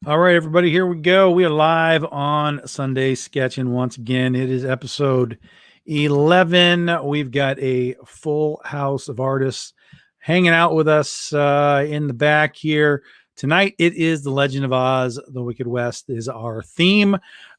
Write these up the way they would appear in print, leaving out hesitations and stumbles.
All right, everybody, here we go. We are live on Sunday Sketching once again. It is episode 11. We've got a full house of artists hanging out with us in the back here. Tonight, it is The Legend of Oz, The Wicked West is our theme.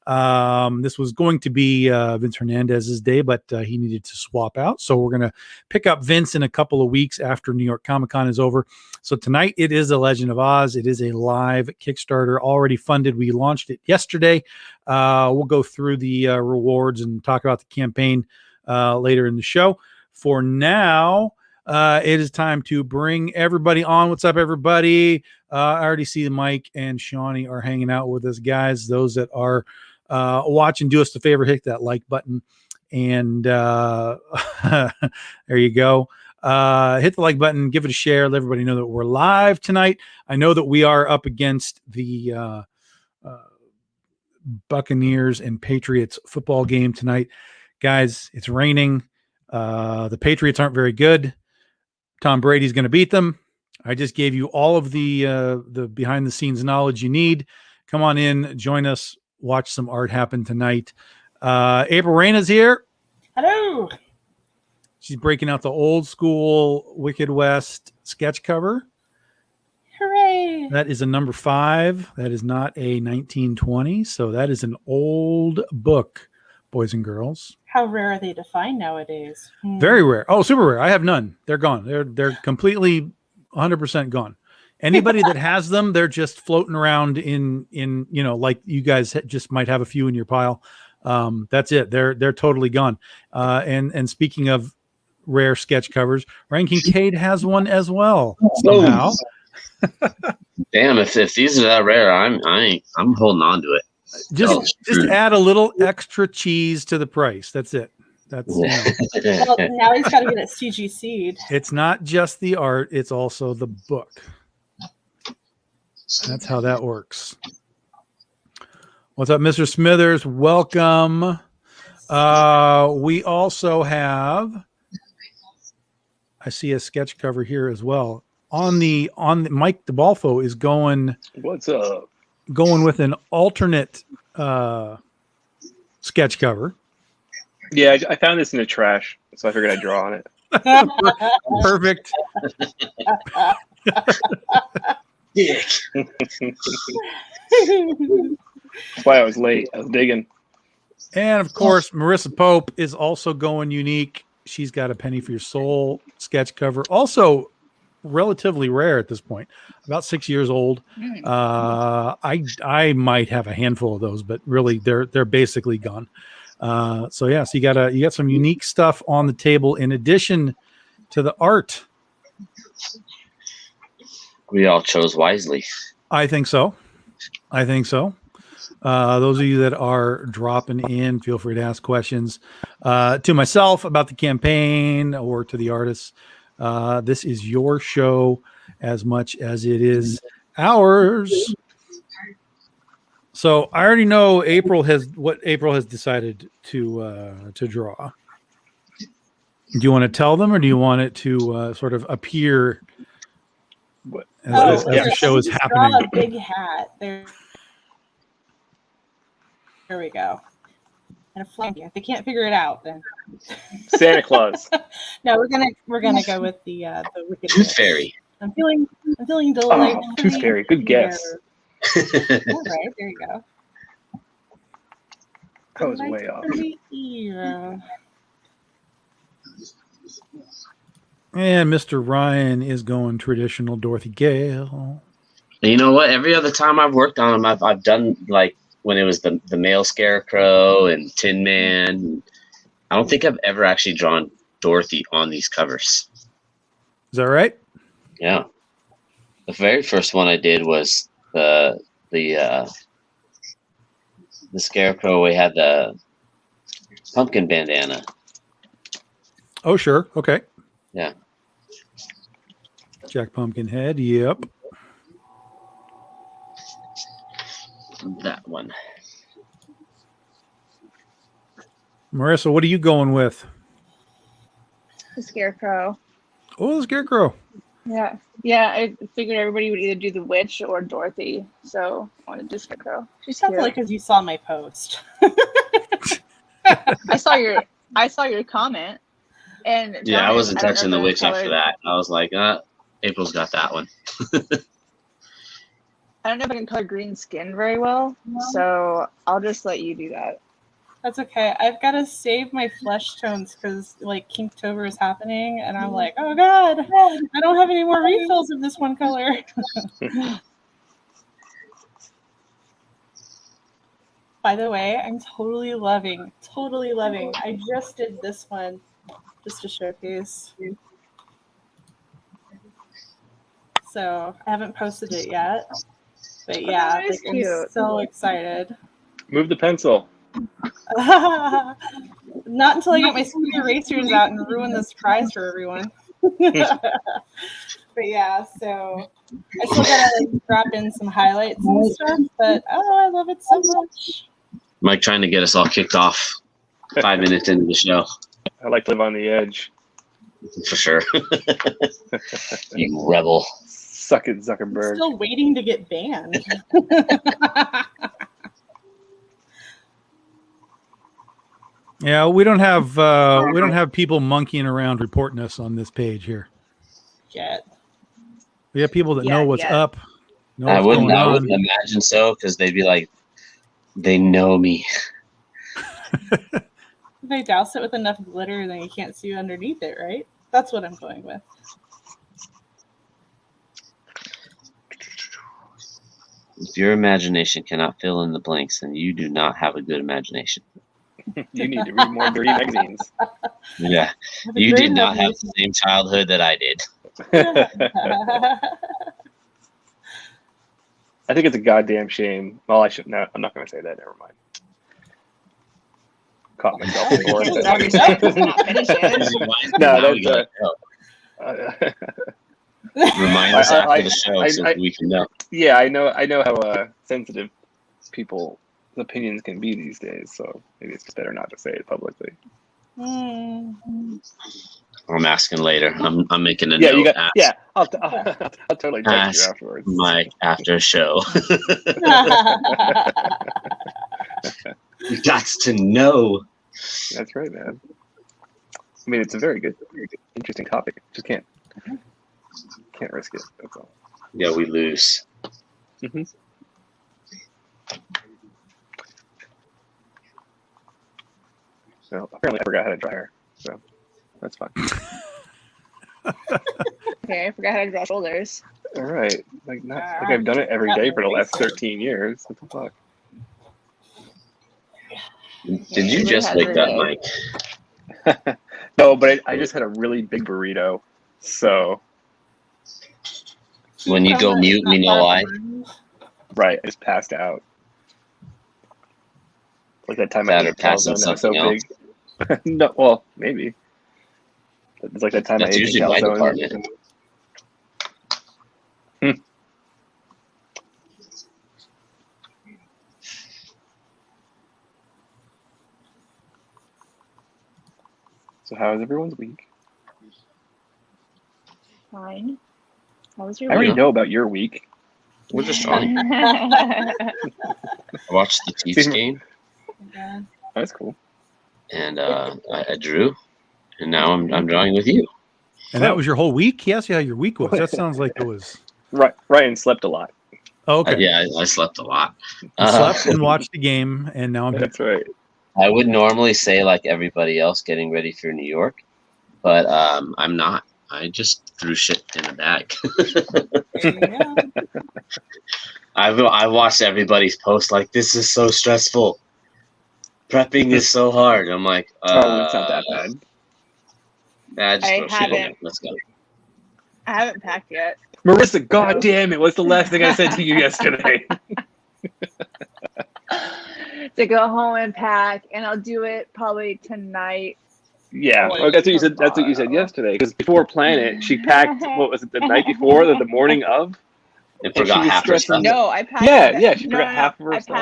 This was going to be Vince Hernandez's day, but he needed to swap out. So we're going to pick up Vince in a couple of weeks after New York Comic Con is over. So tonight it is The Legend of Oz. It is a live Kickstarter already funded. We launched it yesterday. We'll go through the rewards and talk about the campaign later in the show. For now, it is time to bring everybody on. What's up, everybody? I already see Mike and Shawnee are hanging out with us, guys. Those that are watching, do us the favor, hit that like button. And there you go. Hit the like button, give it a share, let everybody know that we're live tonight. I know that we are up against the Buccaneers and Patriots football game tonight. Guys, it's raining. The Patriots aren't very good. Tom Brady's going to beat them. I just gave you all of the behind the scenes knowledge you need. Come on in, join us, watch some art happen tonight. April Reyna's here. Hello. She's breaking out the old school Wicked West sketch cover. Hooray. That is a number 5. That is not a 1920. So that is an old book, boys and girls. How rare are they to find nowadays? Very rare. Oh, super rare. I have none. They're gone. They're completely 100% gone. Anybody that has them, they're just floating around in like you guys just might have a few in your pile. That's it. They're totally gone. And speaking of rare sketch covers, Ryan Kincaid has one as well somehow. Damn, if these are that rare, I'm holding on to it. Just add a little extra cheese to the price. That's it. That's well, now he's got to get it CGC'd. It's not just the art, it's also the book. That's how that works. What's up, Mr. Smithers? Welcome. We also have, I see a sketch cover here as well. On the Mike DeBalfo is going. What's up? Going with an alternate sketch cover. Yeah, I found this in the trash, so I figured I'd draw on it. Perfect. That's why I was late. I was digging. And of course, Marissa Pope is also going unique. She's got a Penny for Your Soul sketch cover. Also relatively rare at this point, about 6 years old. I might have a handful of those, but really they're basically gone. So you got some unique stuff on the table in addition to the art. We all chose wisely. I think so. Those of you that are dropping in, feel free to ask questions to myself about the campaign or to the artists. This is your show as much as it is ours. So I already know what April has decided to draw. Do you want to tell them, or do you want it to sort of appear as the show is happening? Draw a big hat. There we go. And a flag. If they can't figure it out, then Santa Claus. No, we're gonna go with the Wicked Tooth Witch. Fairy. I'm feeling delightful. Tooth Fairy. Good guess. All right, there you go. That was way off. And Mr. Ryan is going traditional Dorothy Gale. And you know what? Every other time I've worked on them, I've done like when it was the male Scarecrow and Tin Man. I don't think I've ever actually drawn Dorothy on these covers. Is that right? Yeah. The very first one I did was the Scarecrow. We had the pumpkin bandana. Oh, sure. Okay. Yeah. Jack Pumpkinhead. Yep. That one. Marissa, what are you going with? The Scarecrow. Oh, the Scarecrow. Yeah. Yeah, I figured everybody would either do the witch or Dorothy, so I wanted to do Scarecrow. She's Sounds cute. like because you saw my post. I saw your comment, and Yeah, I wasn't I don't know touching if the I witch after colored- that. I was like, April's got that one. I don't know if I can color green skin very well, so I'll just let you do that. That's okay. I've got to save my flesh tones because like Kinktober is happening, and I'm like, oh god, I don't have any more refills of this one color. By the way, I'm totally loving. I just did this one just to showcase. So I haven't posted it yet, but yeah, that is like, I'm cute. so excited. Move the pencil. Not until I get my speed erasers out and ruin this prize for everyone. But yeah, so I still gotta like drop in some highlights and stuff, but oh, I love it so much. Mike trying to get us all kicked off 5 minutes into the show. I like to live on the edge. For sure. You rebel. Suck it, I'm Zuckerberg. still waiting to get banned. Yeah, we don't have people monkeying around reporting us on this page here. Yet. We have people that know what's Yeah. up, know I what's wouldn't going on. imagine so, because they'd be like, they know me. If I douse it with enough glitter, then you can't see underneath it, right? That's what I'm going with. If your imagination cannot fill in the blanks, then you do not have a good imagination. You need to read more dirty magazines. Yeah, Have a you great did not have imagination. the same childhood that I did. I think it's a goddamn shame. Well, I should not. I'm not going to say that. Never mind. Caught myself before. Finish it. No, Now we that's, gotta go. Remind us after the show so we can know. yeah, I know how sensitive people's opinions can be these days. So maybe it's just better not to say it publicly. Mm. I'm asking later. I'm making a Yeah, note. you got. Ask Yeah, I'll totally text you Ask afterwards. Mike after show. You got to know. That's right, man. I mean, it's a very good, interesting topic. Just can't risk it. That's all. Yeah, we lose. Mm-hmm. So apparently, I forgot how to dry hair. So that's fine. Okay, I forgot how to draw shoulders. All right, like I've done it every day for the last 13 years. What the fuck? Did you just wake up, Mike? No, but I just had a really big burrito. So When you go mute, we know why. right, I just passed out. Like that time That I or ate passing calzone that was so something big. No, well, maybe. It's like that time That's I ate the usually my calzone. department. So how was everyone's week? Fine. How was your I already week? know about your week. We're just trying. I watched the Chiefs game, Yeah. That's cool. and I drew, and now I'm drawing with you. And that was your whole week? He asked you how your week was. That sounds like it was. Ryan slept a lot. Oh, okay. Yeah, I slept a lot. You slept and watched the game, and now I'm here. That's right. I would normally say like everybody else getting ready for New York, but I'm not. I just threw shit in a bag. There you go. I watched everybody's post like, this is so stressful. Prepping is so hard. I'm like, Oh, it's not that bad. Nah, just I throw shit in there. haven't. Let's go. I haven't packed yet. Marissa, goddamn it! What's the last thing I said to you yesterday? To go home and pack, and I'll do it probably tonight. Yeah, that's what you said. That's what you said yesterday. Because before Planet, she packed. What was it? The night before, or the morning of? And she forgot was half her stressing- stuff. No, I packed. Yeah, she forgot half of her I stuff.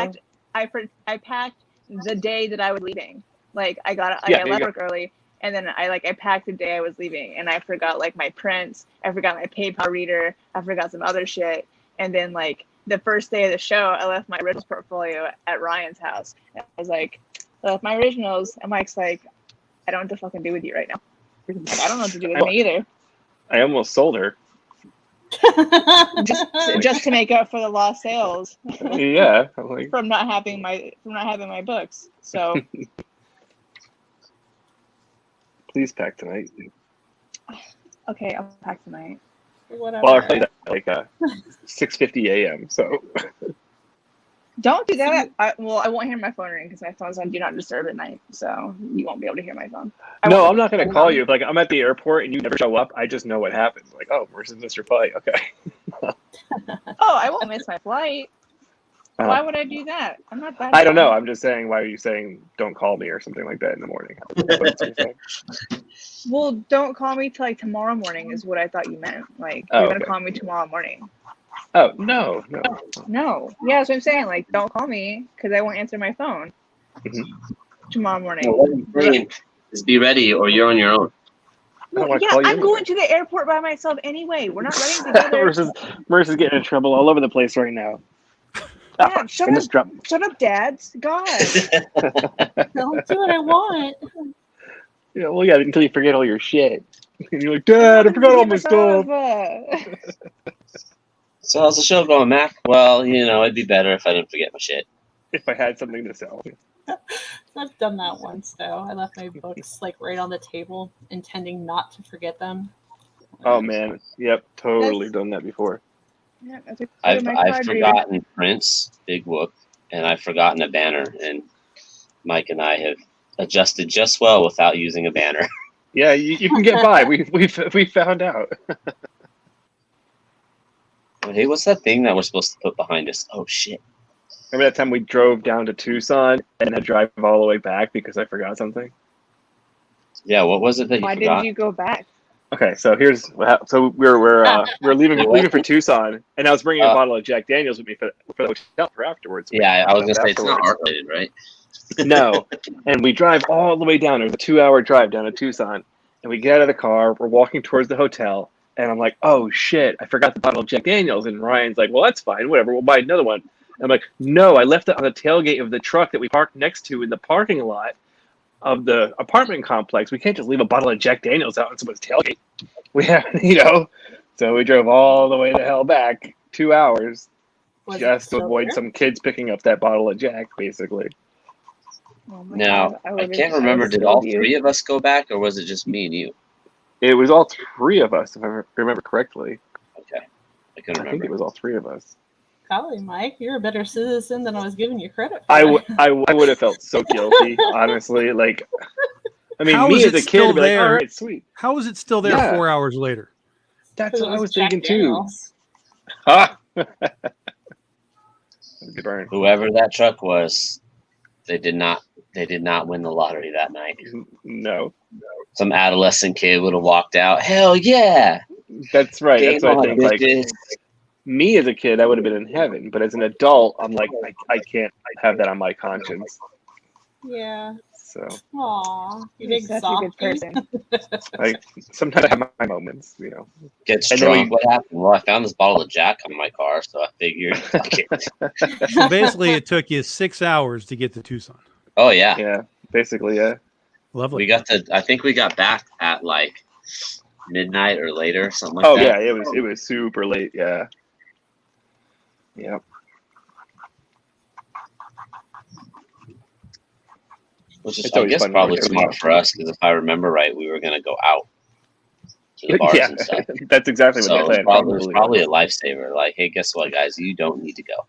packed. I packed the day that I was leaving. Like I Yeah, left there you work early, And then I packed the day I was leaving, and I forgot like my prints, I forgot my PayPal reader, I forgot some other shit. And then like the first day of the show, I left my originals portfolio at Ryan's house. And I was like, I left my originals, and Mike's like, I don't know what to fucking do with you right now. Like, I don't know what to do with me either. I almost sold her. just to make up for the lost sales. Yeah, like, from not having my books. So please pack tonight. okay, I'll pack tonight. Whatever. Well, I played at like 6:50 a.m. So Don't do that. I won't hear my phone ring because my phone's on Do Not Disturb at night, so you won't be able to hear my phone. no, I'm not gonna call you. If, like, I'm at the airport and you never show up, I just know what happened. Like, oh, where's Mr. Flight? Okay. Oh, I won't miss my flight. Why would I do that? I'm not that. I don't know. I'm just saying. Why are you saying don't call me or something like that in the morning? Well, don't call me till like tomorrow morning is what I thought you meant. Like Oh, you're gonna okay. call me tomorrow morning. Oh no. No. Yeah, that's what I'm saying. Like, don't call me because I won't answer my phone tomorrow morning. What I'm saying is be ready, or you're on your own. I don't Well, want to yeah, call you. I'm going to the airport by myself anyway. We're not running together. Mercer's getting in trouble all over the place right now. Yeah, shut up, dads. God. Don't do what I want. Yeah, well, yeah, until you forget all your shit. And you're like, Dad, I forgot all my stuff. So how's the show going, Mac? Well, it'd be better if I didn't forget my shit. If I had something to sell. I've done that once though. I left my books like right on the table, intending not to forget them. Oh man, yep, totally done that before. Yeah, I've forgotten Prince, Big Whoop, and I've forgotten a banner, and Mike and I have adjusted just well without using a banner. Yeah, you can get by. We found out. Hey, what's that thing that we're supposed to put behind us? Oh shit! Remember that time we drove down to Tucson and had to drive all the way back because I forgot something? Yeah, what was it that you Why forgot? didn't you go back? Okay, so here's what happened. So we're leaving for Tucson, and I was bringing a bottle of Jack Daniels with me for the hotel for afterwards. Yeah, I was gonna say it's not heart related, right? No, and we drive all the way down. It was a 2-hour drive down to Tucson, and we get out of the car. We're walking towards the hotel, and I'm like, "Oh shit, I forgot the bottle of Jack Daniels." And Ryan's like, "Well, that's fine, whatever. We'll buy another one." And I'm like, "No, I left it on the tailgate of the truck that we parked next to in the parking lot of the apartment complex. We can't just leave a bottle of Jack Daniels out on someone's tailgate. We have, So we drove all the way the hell back 2 hours just to avoid some kids picking up that bottle of Jack, basically. Oh Now, God, I can't remember, did all three of us go back, or was it just me and you? It was all three of us, if I remember correctly. Okay. I couldn't I think remember. it was all three of us. Golly, Mike, you're a better citizen than I was giving you credit for. I would have felt so guilty, honestly. Like, I mean, How me is as it a kid, still would be like, there? all right, sweet. How is it still there Yeah. 4 hours later? That's what I was Jack thinking too. Daniels. Ah! Good burn. Whoever that truck was, they did not win the lottery that night. No. Some adolescent kid would have walked out. Hell yeah! That's right. Game That's what I on, think. Like, bitches. me as a kid, I would have been in heaven, but as an adult, I'm like, I can't have that on my conscience. Yeah. So, Aw, you You're big such a good softie. person. sometimes I have my moments, Gets And then drunk. What happened? Well, I found this bottle of Jack on my car, so I figured, fuck it. So basically, it took you 6 hours to get to Tucson. Oh yeah. Yeah, basically, yeah. Lovely. I think we got back at like midnight or later, something like Oh that. yeah, it was super late. Yeah. Yeah. Which is, It's I always guess, fun probably when smart for us because if I remember right, we were going to go out to the bars Yeah, and stuff. that's exactly what So they it was planned. probably a lifesaver. Like, hey, guess what, guys? You don't need to go.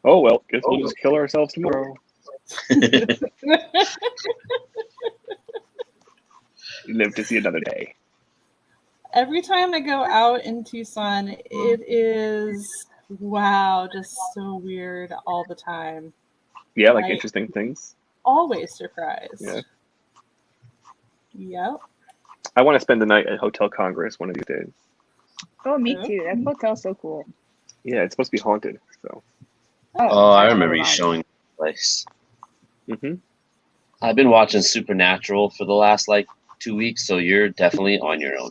Oh well, guess we'll just kill ourselves tomorrow. Live to see another day. Every time I go out in Tucson, it is just so weird all the time. Yeah, like Right. interesting things. Always surprised. Yeah. Yep. I want to spend the night at Hotel Congress one of these days. Oh, me Yeah. too. That hotel's so cool. Yeah, it's supposed to be haunted. So Oh, I remember never you mind. showing the place. Hmm. I've been watching Supernatural for the last like 2 weeks, so you're definitely on your own.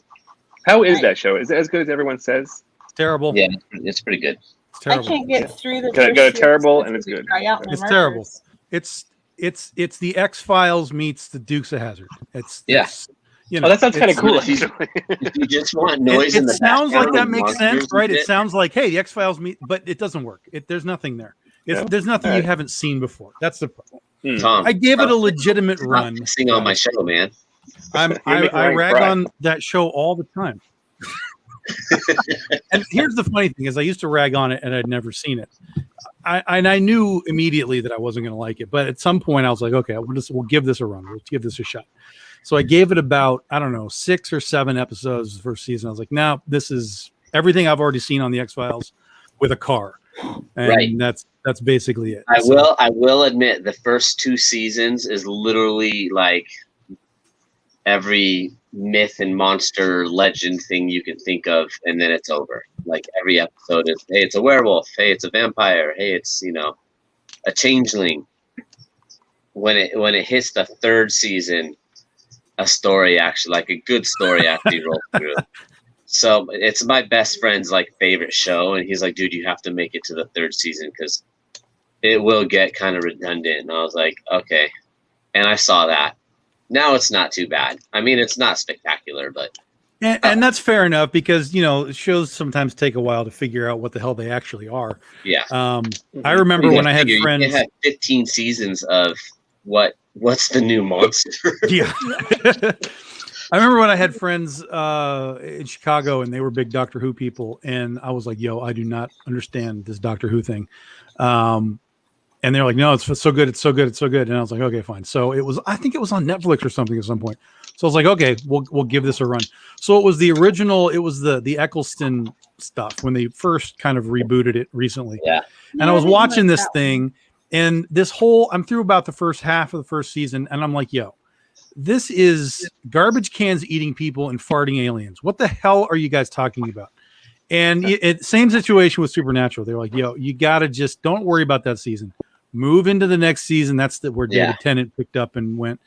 How is that show? Is it as good as everyone says? It's terrible. Yeah, it's pretty good. It's I terrible. can't get through the Got first a few terrible episodes and it's to good. try out my It's markers. terrible. It's the X-Files meets the Dukes of Hazzard. It's you know, Oh, that sounds kind of it's- cool. it's- Actually. If you just want noise in It the sounds like background that and makes sense, monsters and right? It shit, sounds like, hey, the X-Files meet, but it doesn't work. There's nothing there. Yeah. There's nothing you Alright. haven't seen before. That's the problem. Tom, I gave it a stop- legitimate stop run. pissing on my show, man. I making Ryan rag cry. on that show all the time. And here's the funny thing: is I used to rag on it, and I'd never seen it. I knew immediately that I wasn't going to like it, but at some point I was like, okay, we'll give this a run. We'll give this a shot. So I gave it about, I don't know, 6 or 7 episodes the first season. I was like, no, this is everything I've already seen on the X-Files with a car, and Right. that's basically it. I will admit the first 2 seasons is literally like every myth and monster legend thing you can think of, and then it's over. Like every episode is, hey, it's a werewolf, hey, it's a vampire, hey, it's a changeling. When it hits the 3rd season, a story actually, like a good story actually rolls through. So it's my best friend's like favorite show, and he's like, dude, you have to make it to the 3rd season because it will get kind of redundant. And I was like, okay. And I saw that. Now it's not too bad. I mean, it's not spectacular, but and that's fair enough because shows sometimes take a while to figure out what the hell they actually are. yeah. I remember You when gotta I had figure, friends. You had 15 seasons of what's the new monster? Yeah. I remember when I had friends in Chicago and they were big Doctor Who people, and I was like, yo, I do not understand this Doctor Who thing. And they're like, no, it's so good, it's so good, it's so good. And I was like, okay, fine. So I think it was on Netflix or something at some point. So I was like, okay, we'll give this a run. So it was the original, it was the Eccleston stuff when they first kind of rebooted it recently. Yeah. And I was watching this thing, and I'm through about the first half of the first season, and I'm like, yo, this is garbage cans eating people and farting aliens. What the hell are you guys talking about? And same situation with Supernatural. They're like, yo, you got to just don't worry about that season. Move into the next season. That's where David Tennant picked up and went.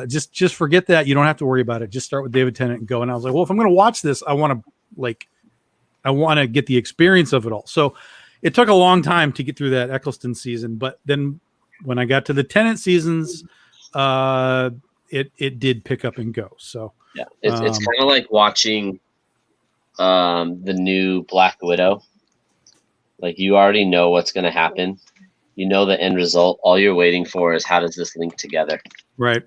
Just forget that. You don't have to worry about it. Just start with David Tennant and go. And I was like, well, if I'm going to watch this, I want to get the experience of it all. So it took a long time to get through that Eccleston season. But then when I got to the Tennant seasons, it did pick up and go. So yeah, it's kind of like watching the new Black Widow. Like you already know what's going to happen. You know the end result. All you're waiting for is how does this link together? Right.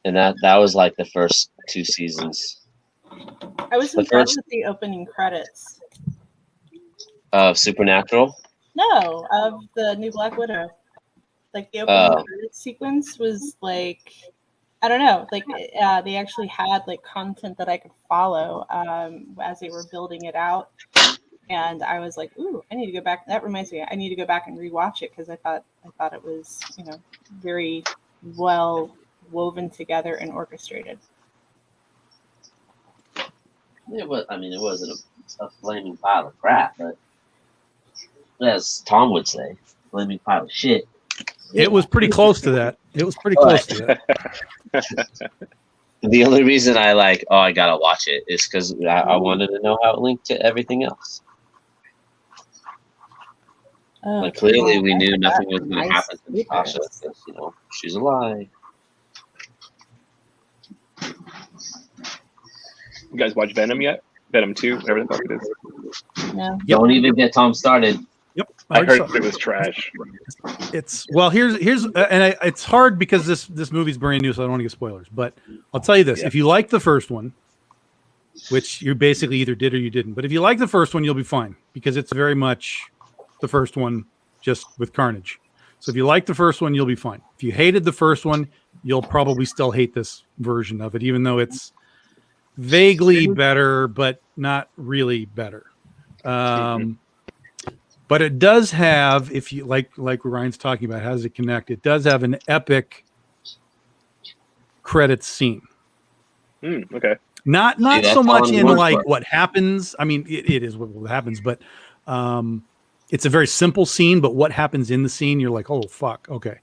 And that was like the first 2 seasons. I was impressed with the opening credits. Of Supernatural? No, of the new Black Widow. Like the opening credits sequence was like, I don't know, like they actually had like content that I could follow as they were building it out. And I was like, ooh, I need to go back. That reminds me, I need to go back and rewatch it because I thought it was, very well woven together and orchestrated. It wasn't a flaming pile of crap, but as Tom would say, flaming pile of shit. It was pretty close to that. It was pretty close to that. The only reason I gotta watch it is because I wanted to know how it linked to everything else. Oh, Like clearly, we knew that's nothing was going to nice happen to Natasha because she's alive. You guys watch Venom yet? Venom 2, whatever the fuck it is. No. Yep. Don't even get Tom started. Yep. I heard saw- it was trash. It's it's hard because this movie's brand new, so I don't want to give spoilers. But I'll tell you this: if you like the first one, which you basically either did or you didn't, but if you like the first one, you'll be fine because it's very much the first one, just with carnage. So if you like the first one, you'll be fine. If you hated the first one, you'll probably still hate this version of it, even though it's vaguely better, but not really better. But it does have, if you like Ryan's talking about, how does it connect? It does have an epic credits scene. Okay. Not that's so much on in one like foot. what happens. I mean, it is what happens, but it's a very simple scene. But what happens in the scene, you're like, oh fuck, okay.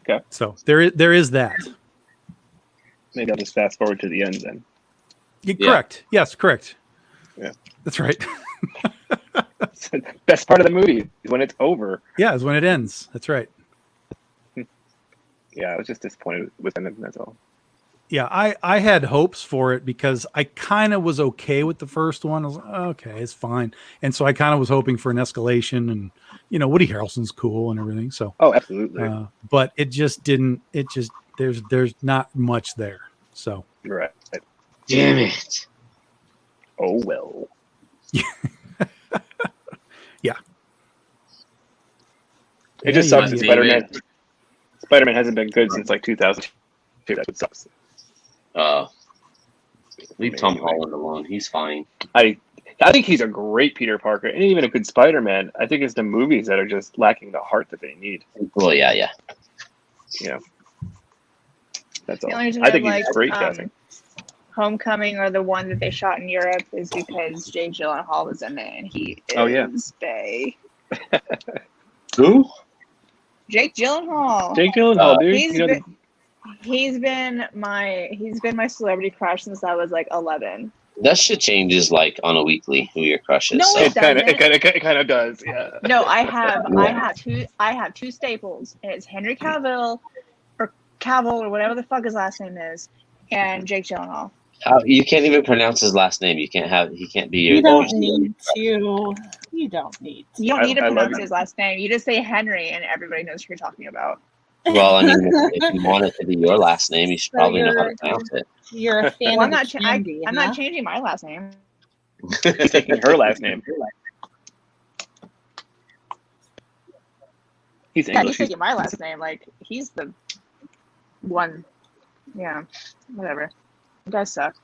Okay. So there is that. Maybe I'll just fast forward to the end then. Yeah, correct. Yes, correct. Yeah. That's right. It's the best part of the movie is when it's over. Yeah, is when it ends. That's right. Yeah, I was just disappointed with him. That's all. Yeah, I had hopes for it because I kind of was okay with the first one. I was like, okay, it's fine. And so I kind of was hoping for an escalation, and Woody Harrelson's cool and everything. So Oh, absolutely. but it just didn't. It just there's not much there. So Right. Damn it. Oh well. Yeah. It just Yeah, sucks that yeah. Spider-Man hasn't been good since like 2002. That sucks. Leave Tom Holland alone. He's fine. I think he's a great Peter Parker and even a good Spider-Man. I think it's the movies that are just lacking the heart that they need. Well, yeah. That's The all. only reason I think I he's like, great casting. Homecoming or the one that they shot in Europe is because Jake Gyllenhaal was in it and he is Bay. Who? Jake Gyllenhaal. Jake Gyllenhaal, dude. He's been my celebrity crush since I was like 11. That shit changes like on a weekly who your crush is. No, so. it doesn't. It kind of does. Yeah. No, I have two staples, and it's Henry Cavill or whatever the fuck his last name is, and Jake Gyllenhaal. You can't even pronounce his last name. He can't be your. You don't need to. You don't need to. You don't need to I love pronounce it. his last name. You just say Henry, and everybody knows who you're talking about. Well, I mean, if you want it to be your last name, you should So probably know how to pronounce it. You're a fan Well, of I'm not changing my last name. He's taking her last name. He's Yeah, English. he's taking my last name. Like, he's the one. Yeah, whatever. You guys suck.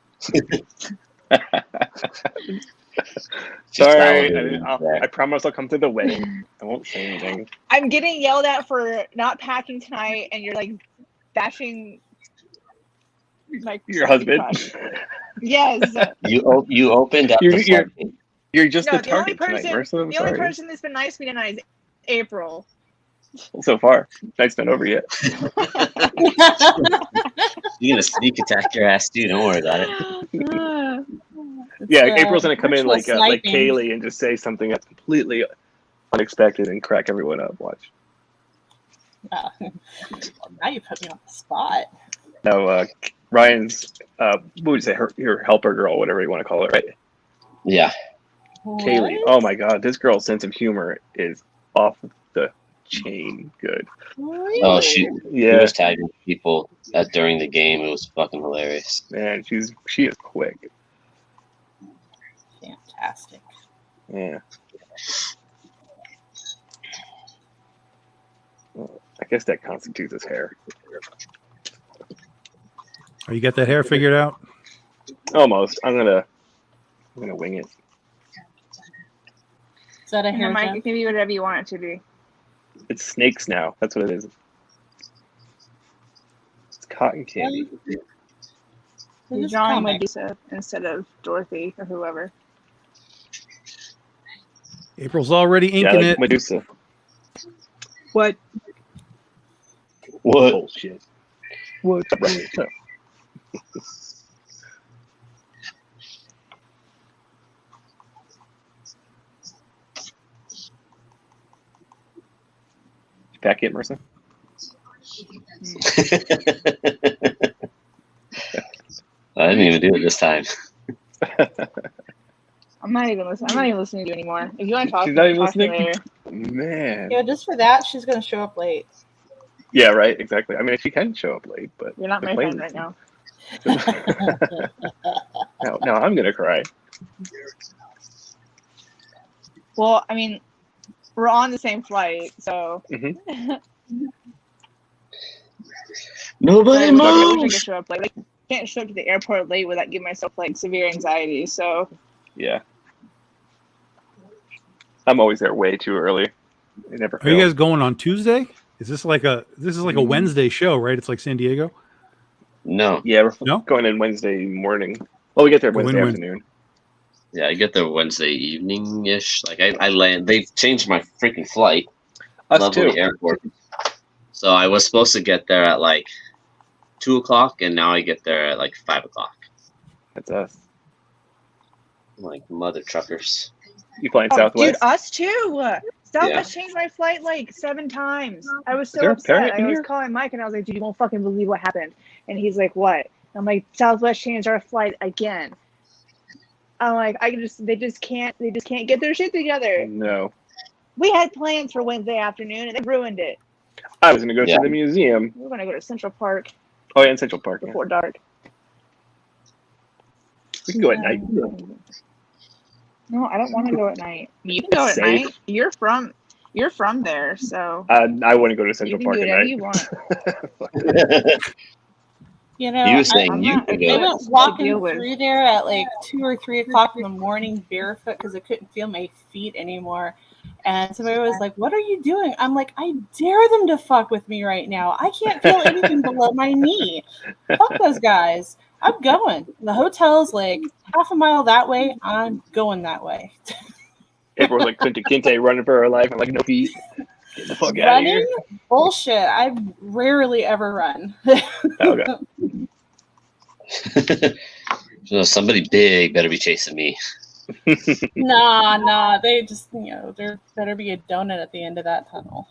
Sorry, I promise I'll come to the wedding. I won't say anything. I'm getting yelled at for not packing tonight, and you're like bashing my Your husband. crush. Yes. You opened up the floodgate. You're just No, the target tonight, Mercer. I'm the only sorry. person that's been nice to me tonight is April. So far, night's not over yet. You're gonna sneak attack your ass too. Don't worry about it. Yeah, April's gonna come in like sniping. Kaylee and just say something that's completely unexpected and crack everyone up. Watch. Now you put me on the spot. No, Ryan's what would you say? Your helper girl, whatever you want to call it, right? Yeah. Kaylee. Oh my God, this girl's sense of humor is off the chain. Good. Really? Oh, she Yeah, was tagging people during the game. It was fucking hilarious. man, she is quick. Fantastic. Yeah. Well, I guess that constitutes his hair. you got that hair figured out? Almost. I'm gonna wing it. Is that a And hair then Mike, gem? it can be whatever you want it to be. It's snakes now. That's what it is. It's cotton candy. It You're is drawing comic. Medusa instead of Dorothy or whoever. April's already Yeah, inking like it. Medusa. What? What? Bullshit. What? Right. No. Back it, Marissa. I didn't even do it this time. I'm not even listening to you anymore. If you want to talk, She's not even talk to me listening? later. Man. Yeah, just for that, she's gonna show up late. Yeah, right. Exactly. I mean, she can show up late, but You're not the my plane- friend right now. now I'm gonna cry. Well, I mean, we're on the same flight, so. Nobody I wish I could moves. show up late. I can't show up to the airport late without giving myself like severe anxiety. So Yeah. I'm always there way too early. It never Are you fails. guys going on Tuesday? Is this like a Wednesday show, right? It's like San Diego. No. Yeah, we're No? going in Wednesday morning. Well, we get there Wednesday When? afternoon. Yeah, I get there Wednesday evening ish. Like I land. They've changed my freaking flight. Us Lovely too. airport. So I was supposed to get there at like 2:00, and now I get there at like 5:00. That's us. Like mother truckers. You flying Oh, dude, Southwest? us too. Southwest changed my flight like 7 times. I was so upset. I was calling Mike and I was like, dude, you won't fucking believe what happened. And he's like, what? I'm like, Southwest changed our flight again. I'm like, they just can't get their shit together. No. We had plans for Wednesday afternoon and they ruined it. I was gonna go to the museum. We were gonna go to Central Park. Oh yeah, in Central Park. Before dark. We can go at night. No, I don't want to go at night. You can go at night. You're from there, so. I want to go to Central Park at night. You want. You know, You were saying you could I go. went walking through there at like 2 or 3 o'clock in the morning barefoot because I couldn't feel my feet anymore. And somebody was like, what are you doing? I'm like, I dare them to fuck with me right now. I can't feel anything below my knee. Fuck those guys. I'm going. The hotel's like half a mile that way. I'm going that way. Everyone's like Kunta Kinte running for her life. I'm like, no feet. Get the fuck out of here. Bullshit. I rarely ever run. Okay. So somebody big better be chasing me. Nah. They just, there better be a donut at the end of that tunnel.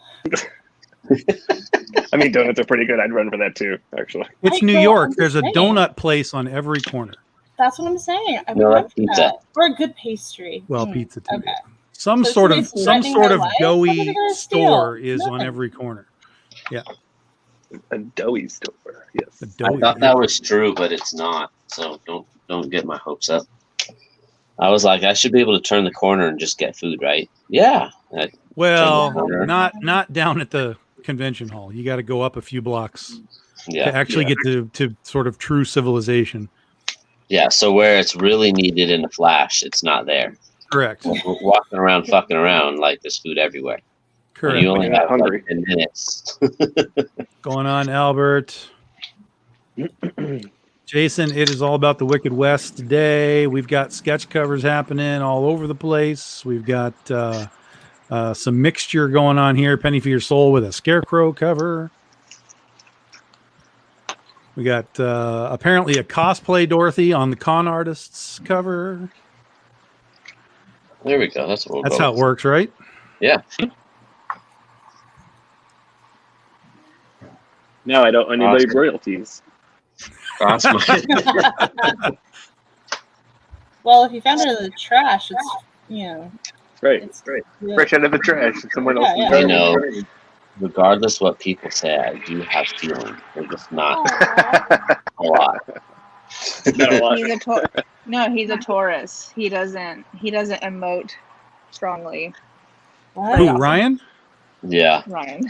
I mean, donuts are pretty good. I'd run for that too, actually. It's New York. There's a donut place on every corner. That's what I'm saying. I No, would pizza. that. Or a good pastry. Well, pizza too. Okay. Some So sort of somebody's threatening my life? What are doughy they gonna store steal? is on Nothing. every corner. Yeah. A doughy store. Yes. A I doughy. thought that was true, but it's not. So don't get my hopes up. I was like, I should be able to turn the corner and just get food, right? Yeah. Well, corner. not down at the convention hall. You got to go up a few blocks Yeah. to actually get to sort of true civilization. Yeah. So where it's really needed in a flash, it's not there. Correct. We're walking around, fucking around like there's food everywhere. Correct. And you only have hungry. like 10 minutes. Going on, Albert. Jason, it is all about the Wicked West today. We've got sketch covers happening all over the place. We've got some mixture going on here. Penny for Your Soul with a Scarecrow cover. We got apparently a cosplay Dorothy on the Con Artists cover. There we go. That's what we'll That's go how it with. works, right? Yeah. Now I don't owe anybody Awesome. royalties. Cross my Well, if you found it in the trash, it's, Right. it's Right. yeah. Fresh out of the trash. Someone else. Yeah, I know. Regardless what people say, I do have feelings. They're just not a lot. Not a lot. He's a Taurus. He doesn't emote strongly. What? Who, Ryan? Yeah. Ryan.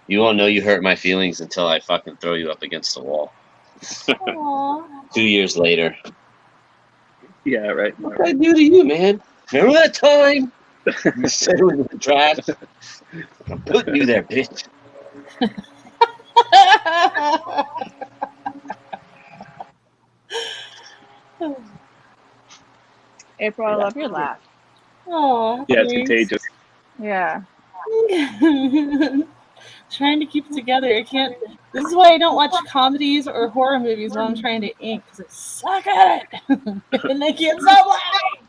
You won't know you hurt my feelings until I fucking throw you up against the wall. Aw. 2 years later. Yeah, right. What did I do to you, man? Remember that time? You said it was in the trash? I'm putting you there, bitch. April, I love your laugh. Aw, Yeah, it's thanks. contagious. Yeah. Trying to keep it together. I can't. This is why I don't watch comedies or horror movies while I'm trying to ink because I suck at it, and I can't stop laughing.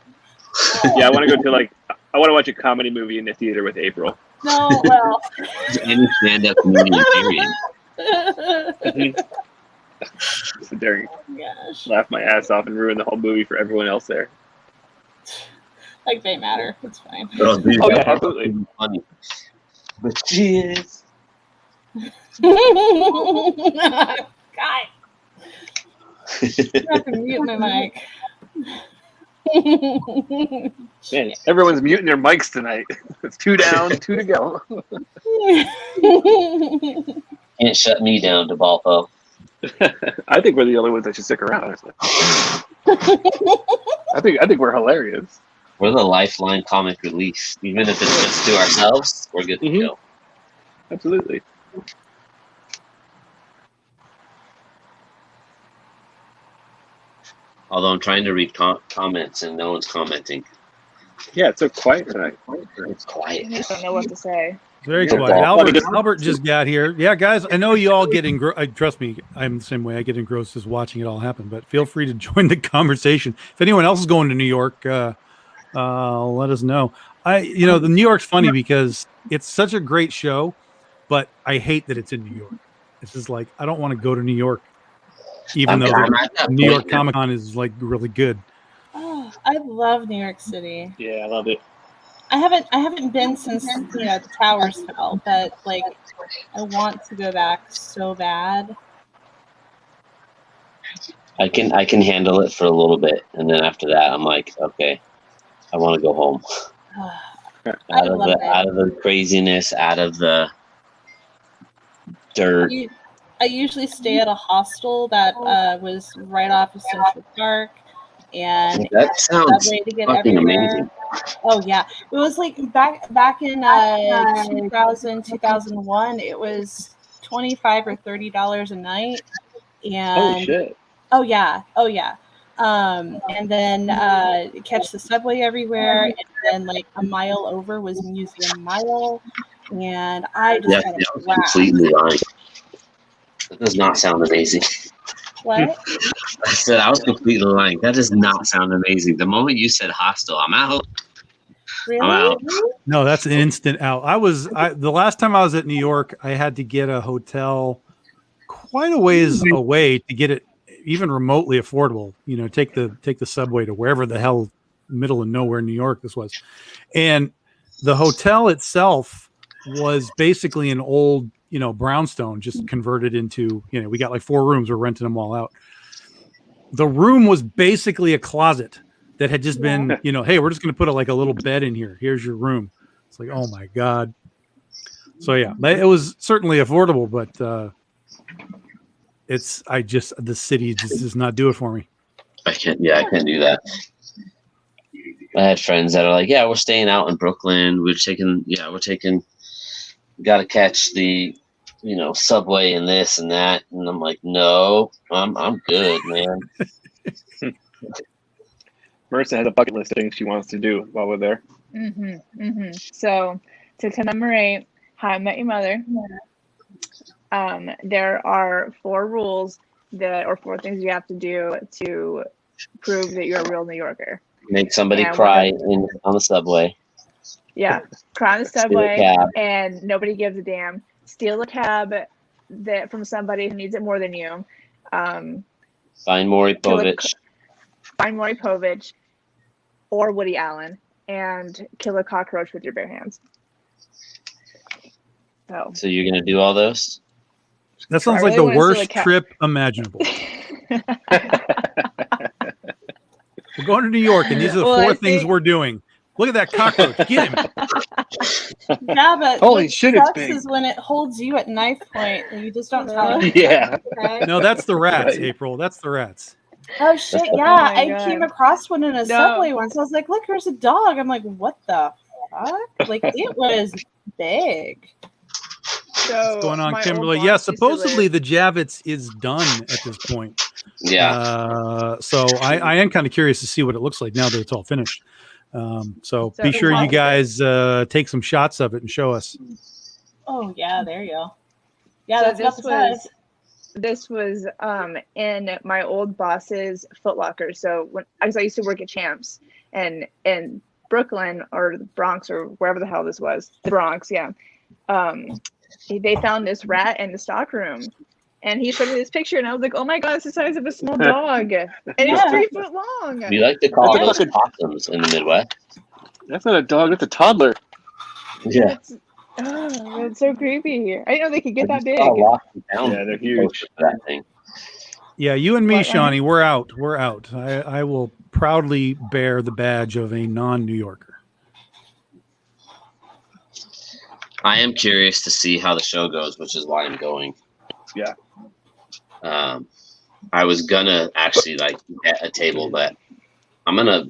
Yeah, I want to go to I want to watch a comedy movie in the theater with April. No, well. Any stand-up comedian, period. Sit there and Gosh, laugh my ass off and ruin the whole movie for everyone else there. like they matter. It's fine. Oh, dude, Oh, yeah, that absolutely. was funny. But she is. God, I have to mute my mic. Man, everyone's muting their mics tonight. It's 2 down, 2 to go. Can't shut me down, DeBalpo. I think we're the only ones that should stick around. Honestly. I think we're hilarious. We're the lifeline comic relief. Even if it's just to ourselves, we're good to Mhm. go. Absolutely. Although I'm trying to read comments and no one's commenting. Yeah, it's so quiet tonight. It's quiet. I just don't know what to say. Very Yeah, quiet. well, Albert just got here. Yeah, guys, I know you all get engrossed. Trust me, I'm the same way. I get engrossed just watching it all happen. But feel free to join the conversation. If anyone else is going to New York, let us know. The New York's funny because it's such a great show, but I hate that it's in New York. It's just like I don't want to go to New York, even though I'm at that New York point now. Comic Con is like really good. Oh, I love New York City. Yeah, I love it. I haven't been since the towers fell, but like I want to go back so bad. I can handle it for a little bit, and then after that, I'm like, okay, I want to go home. I love it. Out of the craziness, out of the dirt. I usually stay at a hostel that was right off of Central Park, and That sounds way to get fucking everywhere. amazing. Oh yeah, it was like back in 2001. It was $25 or $30 a night, and Holy shit. oh yeah. And then catch the subway everywhere, and then like a mile over was Museum Mile, and I just had a I was blast. completely lying. That does not sound amazing. What? I said I was completely lying. That does not sound amazing. The moment you said hostel, I'm out. Really? I'm out. No, that's an instant out. The last time I was at New York, I had to get a hotel quite a ways away to get it even remotely affordable. Take the subway to wherever the hell middle of nowhere New York this was. And the hotel itself was basically an old, brownstone just converted into, we got like 4 rooms. We're renting them all out. The room was basically a closet that had just been, hey, we're just going to put a little bed in here. Here's your room. It's like, oh my God. So yeah, it was certainly affordable, but the city just does not do it for me. I can't do that. I had friends that are like, yeah, we're staying out in Brooklyn. We're taking, got to catch the, subway and this and that. And I'm like, no, I'm good, man. Marissa has a bucket list of things she wants to do while we're there. So to commemorate How I Met Your Mother, there are 4 rules or 4 things you have to do to prove that you're a real New Yorker. Make somebody cry on the subway. Yeah, cry on the subway, and nobody gives a damn. Steal a cab from somebody who needs it more than you. Find Maury Povich. Find Maury Povich or Woody Allen and kill a cockroach with your bare hands. So you're going to do all those? That sounds like the worst trip imaginable. We're going to New York, and these are the 4 things we're doing. Look at that cockroach. Get him. Yeah, but holy shit, it's big. Is when it holds you at knife point and you just don't tell it. Yeah. Okay? No, that's the rats, April. That's the rats. Oh shit, yeah. I came across one in a subway once. I was like, look, there's a dog. I'm like, what the fuck? Like, it was big. So what's going on, Kimberly? Yeah, supposedly the Javits is done at this point. Yeah. So I am kind of curious to see what it looks like now that it's all finished. So be sure you guys take some shots of it and show us. Oh yeah, there you go. Yeah, so this was in my old boss's Foot Locker. So I used to work at Champs, and in Brooklyn or the Bronx or wherever the hell this was, the Bronx, yeah. They found this rat in the stock room, and he showed me this picture, and I was like, "Oh my god, it's the size of a small dog, and it's 3 foot long." We like to call those possums in the Midwest. That's not a dog; that's a toddler. Yeah, it's so creepy. I didn't know they could get that big. Yeah, they're huge. That thing. Yeah, you and me, Shawnee, we're out. We're out. I will proudly bear the badge of a non-New Yorker. I am curious to see how the show goes, which is why I'm going. Yeah. I was gonna actually get a table, but I'm gonna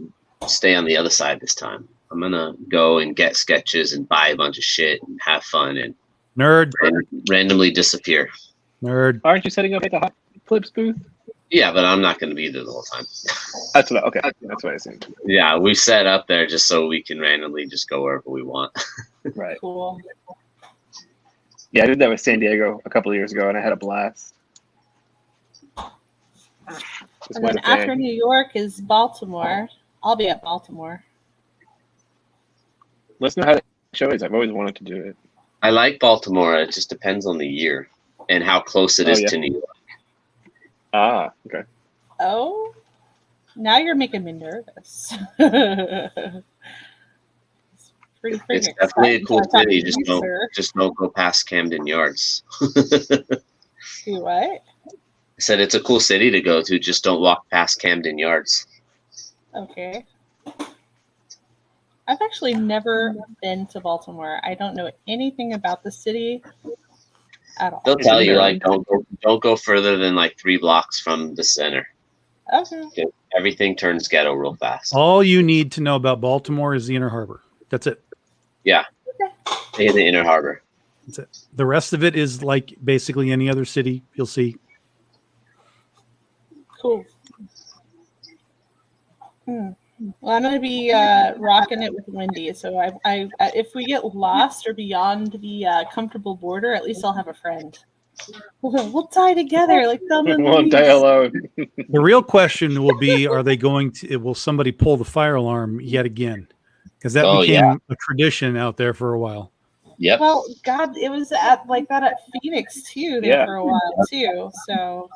stay on the other side this time. I'm gonna go and get sketches and buy a bunch of shit and have fun and nerd randomly disappear. Nerd. Aren't you setting up at the Hot Clips booth? Yeah, but I'm not going to be there the whole time. That's what I assumed. Yeah, we set up there just so we can randomly just go wherever we want. Right. Cool. Yeah, I did that with San Diego a couple of years ago, and I had a blast. Just And went then to after Fang. New York is Baltimore. I'll be at Baltimore. Let's know how the show is. I've always wanted to do it. I like Baltimore. It just depends on the year and how close it is yeah. to New York. Ah, okay. Oh, now you're making me nervous. It's pretty It's freaking definitely a exciting cool to talk city. to you, sir. Just don't go past Camden Yards. Do what? I said it's a cool city to go to. Just don't walk past Camden Yards. Okay. I've actually never been to Baltimore. I don't know anything about the city at all. They'll It's tell in you like Maryland. don't go further than like 3 blocks from the center. Okay. Everything turns ghetto real fast. All you need to know about Baltimore is the Inner Harbor. That's it. In the Inner Harbor. That's it. The rest of it is like basically any other city you'll see. Cool. Well, I'm gonna be rocking it with Wendy. So I if we get lost or beyond the comfortable border, at least I'll have a friend. We'll die together like Thelma and Won't die Louise. alone. The real question will be: are they going to? Will somebody pull the fire alarm yet again? Because that Oh, became a tradition out there for a while. Yep. Well, God, it was at like that at Phoenix too there Yeah. for a while too. So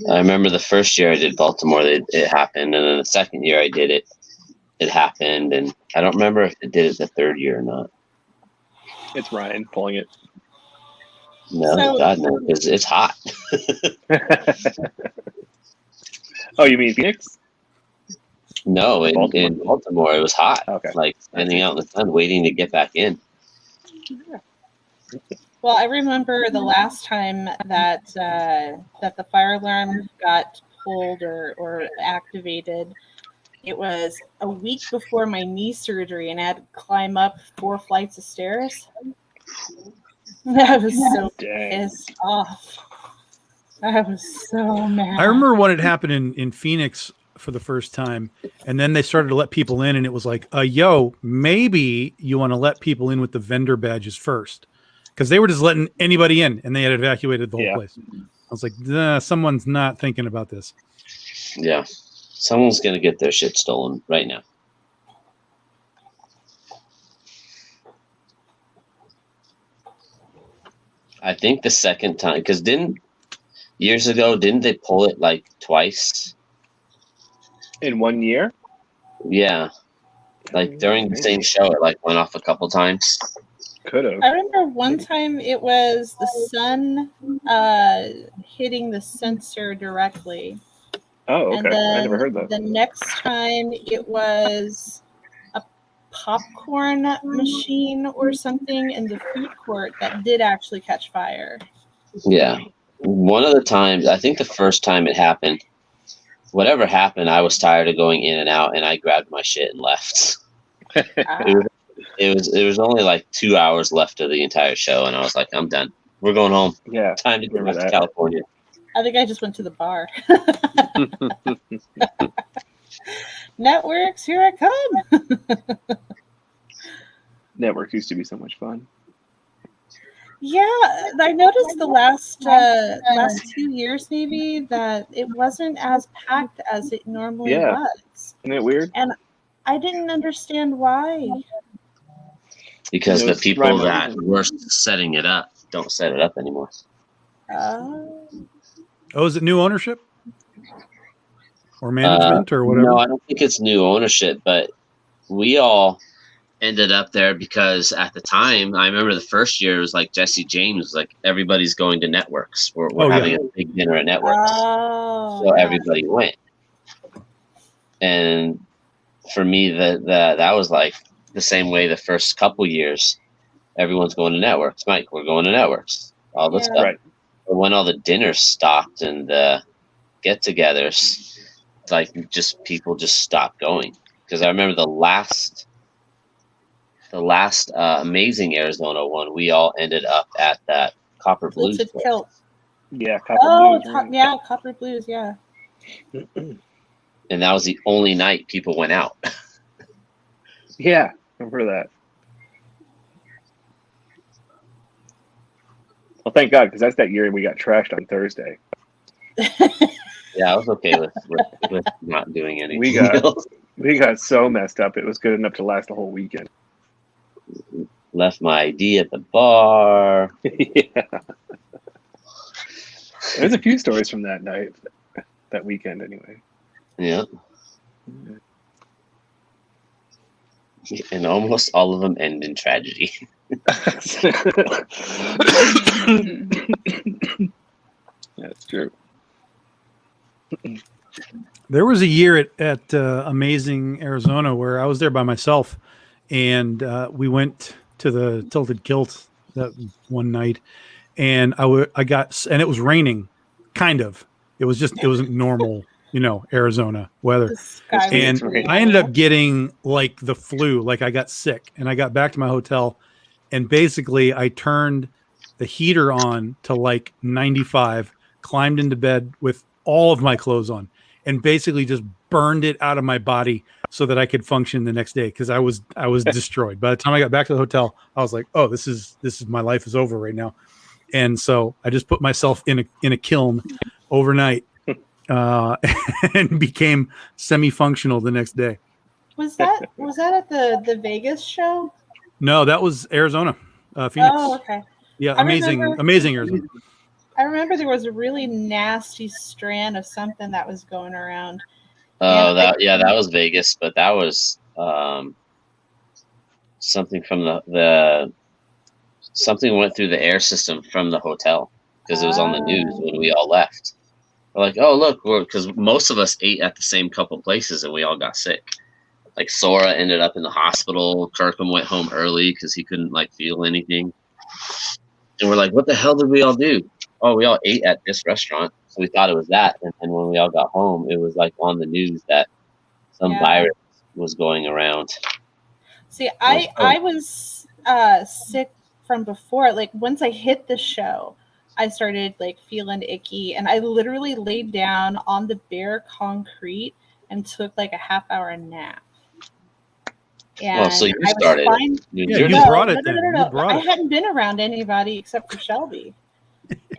I remember the first year I did Baltimore, it happened, and then the second year I did it, it happened, and I don't remember if it did it the third year or not. It's Ryan pulling it. No, So- God no, because it's hot. Oh, you mean Phoenix? No, in Baltimore it was hot. Okay. Like standing out in the sun, waiting to get back in. well, I remember the last time that that the fire alarm got pulled or activated. It was a week before my knee surgery, and I had to climb up 4 flights of stairs. I was so Dang. pissed off. I was so mad. I remember when it happened in Phoenix for the first time, and then they started to let people in, and it was like, yo, maybe you want to let people in with the vendor badges first, because they were just letting anybody in, and they had evacuated the whole Yeah. place. I was like, nah, someone's not thinking about this. Yeah, someone's gonna get their shit stolen right now. I think the second time, because years ago, didn't they pull it like twice? In 1 year? Yeah, like during the same show, it like went off a couple times. Could have. I remember one time it was the sun hitting the sensor directly. Oh, And okay. then I never heard that. the next time it was a popcorn machine or something in the food court that did actually catch fire. Yeah, one of the times, I think the first time it happened, whatever happened, I was tired of going in and out, and I grabbed my shit and left. It was only like 2 hours left of the entire show, and I was like, I'm done. We're going home. Yeah. Time to go Remember back to that. California. I think I just went to the bar. Networks, here I come. Network used to be so much fun. Yeah, I noticed the last 2 years maybe that it wasn't as packed as it normally Yeah. was. Isn't it weird? I didn't understand why. Because the Those people rhyme that over. were setting it up don't set it up anymore. Oh, is it new ownership or management or whatever? No, I don't think it's new ownership, but we all ended up there because at the time, I remember the first year it was like Jesse James was like, everybody's going to Networks. We're Oh, yeah. having a big dinner at Networks. Oh, So yeah. everybody went. And for me, that was like the same way the first couple years. Everyone's going to Networks. Mike, we're going to Networks. All this Yeah. stuff. Right. But when all the dinners stopped and the get-togethers, like people just stopped going. Because I remember the last Amazing Arizona one, we all ended up at that Copper Blues Tilted place. Kilt. Yeah, Copper Oh, Blues. Right? yeah, Copper Blues, yeah. And that was the only night people went out. Yeah, remember that. Well, thank God, because that's that year we got trashed on Thursday. Yeah, I was okay with not doing anything We got else. we got so messed up. It was good enough to last the whole weekend. Left my ID at the bar. Yeah. There's a few stories from that night, that weekend anyway. Yeah. And almost all of them end in tragedy. That's true. There was a year at Amazing Arizona where I was there by myself, and we went to the Tilted Kilt that one night, and I got, and it was raining, kind of. It wasn't normal, Arizona weather. The sky was And raining. I ended up getting like the flu, like I got sick, and I got back to my hotel, and basically I turned the heater on to like 95, climbed into bed with all of my clothes on, and basically just burned it out of my body so that I could function the next day, because I was destroyed. By the time I got back to the hotel, I was like, oh, this is my life is over right now. And so I just put myself in a kiln overnight, and became semi-functional the next day. Was that at the Vegas show? No, that was Arizona, Phoenix. Oh, okay. Yeah, I amazing Arizona. I remember there was a really nasty strand of something that was going around. Oh, And that was Vegas, but that was something from the something went through the air system from the hotel, because it was on the news when we all left. We're like, oh look, because most of us ate at the same couple places and we all got sick. Like Sora ended up in the hospital. Kirkham went home early because he couldn't feel anything. And we're like, what the hell did we all do? Oh, we all ate at this restaurant, so we thought it was that. And when we all got home, it was on the news that some virus was going around. See, I was sick from before. Like once I hit the show, I started feeling icky, and I literally laid down on the bare concrete and took a half-hour nap. And so you started. You brought it then. No. You brought I it. hadn't been around anybody except for Shelby.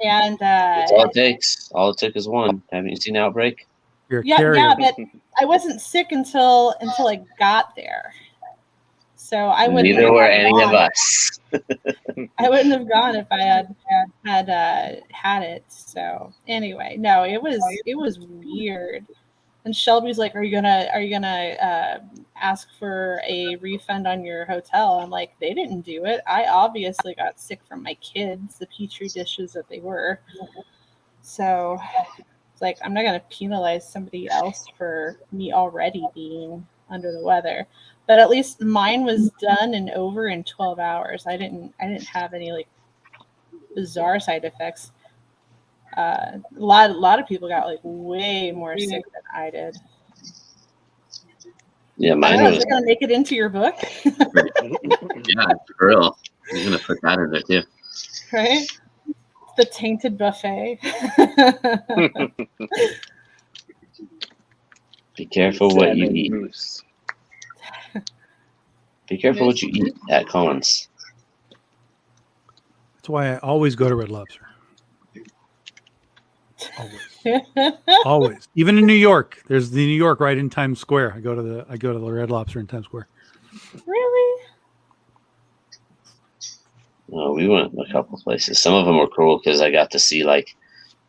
And That's all it takes. All it took is one. Haven't you seen Outbreak? You're a yeah, carrier. but I wasn't sick until I got there. So I wouldn't. Neither were have any gone. of us. I wouldn't have gone if I had it. So anyway, no, it was weird. And Shelby's like, "Are you gonna ask for a refund on your hotel?" I'm like, "They didn't do it. I obviously got sick from my kids, the petri dishes that they were." So it's like, I'm not gonna penalize somebody else for me already being under the weather. But at least mine was done and over in 12 hours. I didn't have any bizarre side effects. A lot of people got way more sick than I did. Yeah, I mine don't know, was. is it gonna make it into your book? Yeah, for real. You're gonna put that in there too. Right? The tainted buffet. Be careful what you eat. Moose. Be careful what you eat at cons. That's why I always go to Red Lobster. Always. Even in New York, there's the New York right in Times Square. I go to the Red Lobster in Times Square. Really? Well, we went a couple places. Some of them were cool because I got to see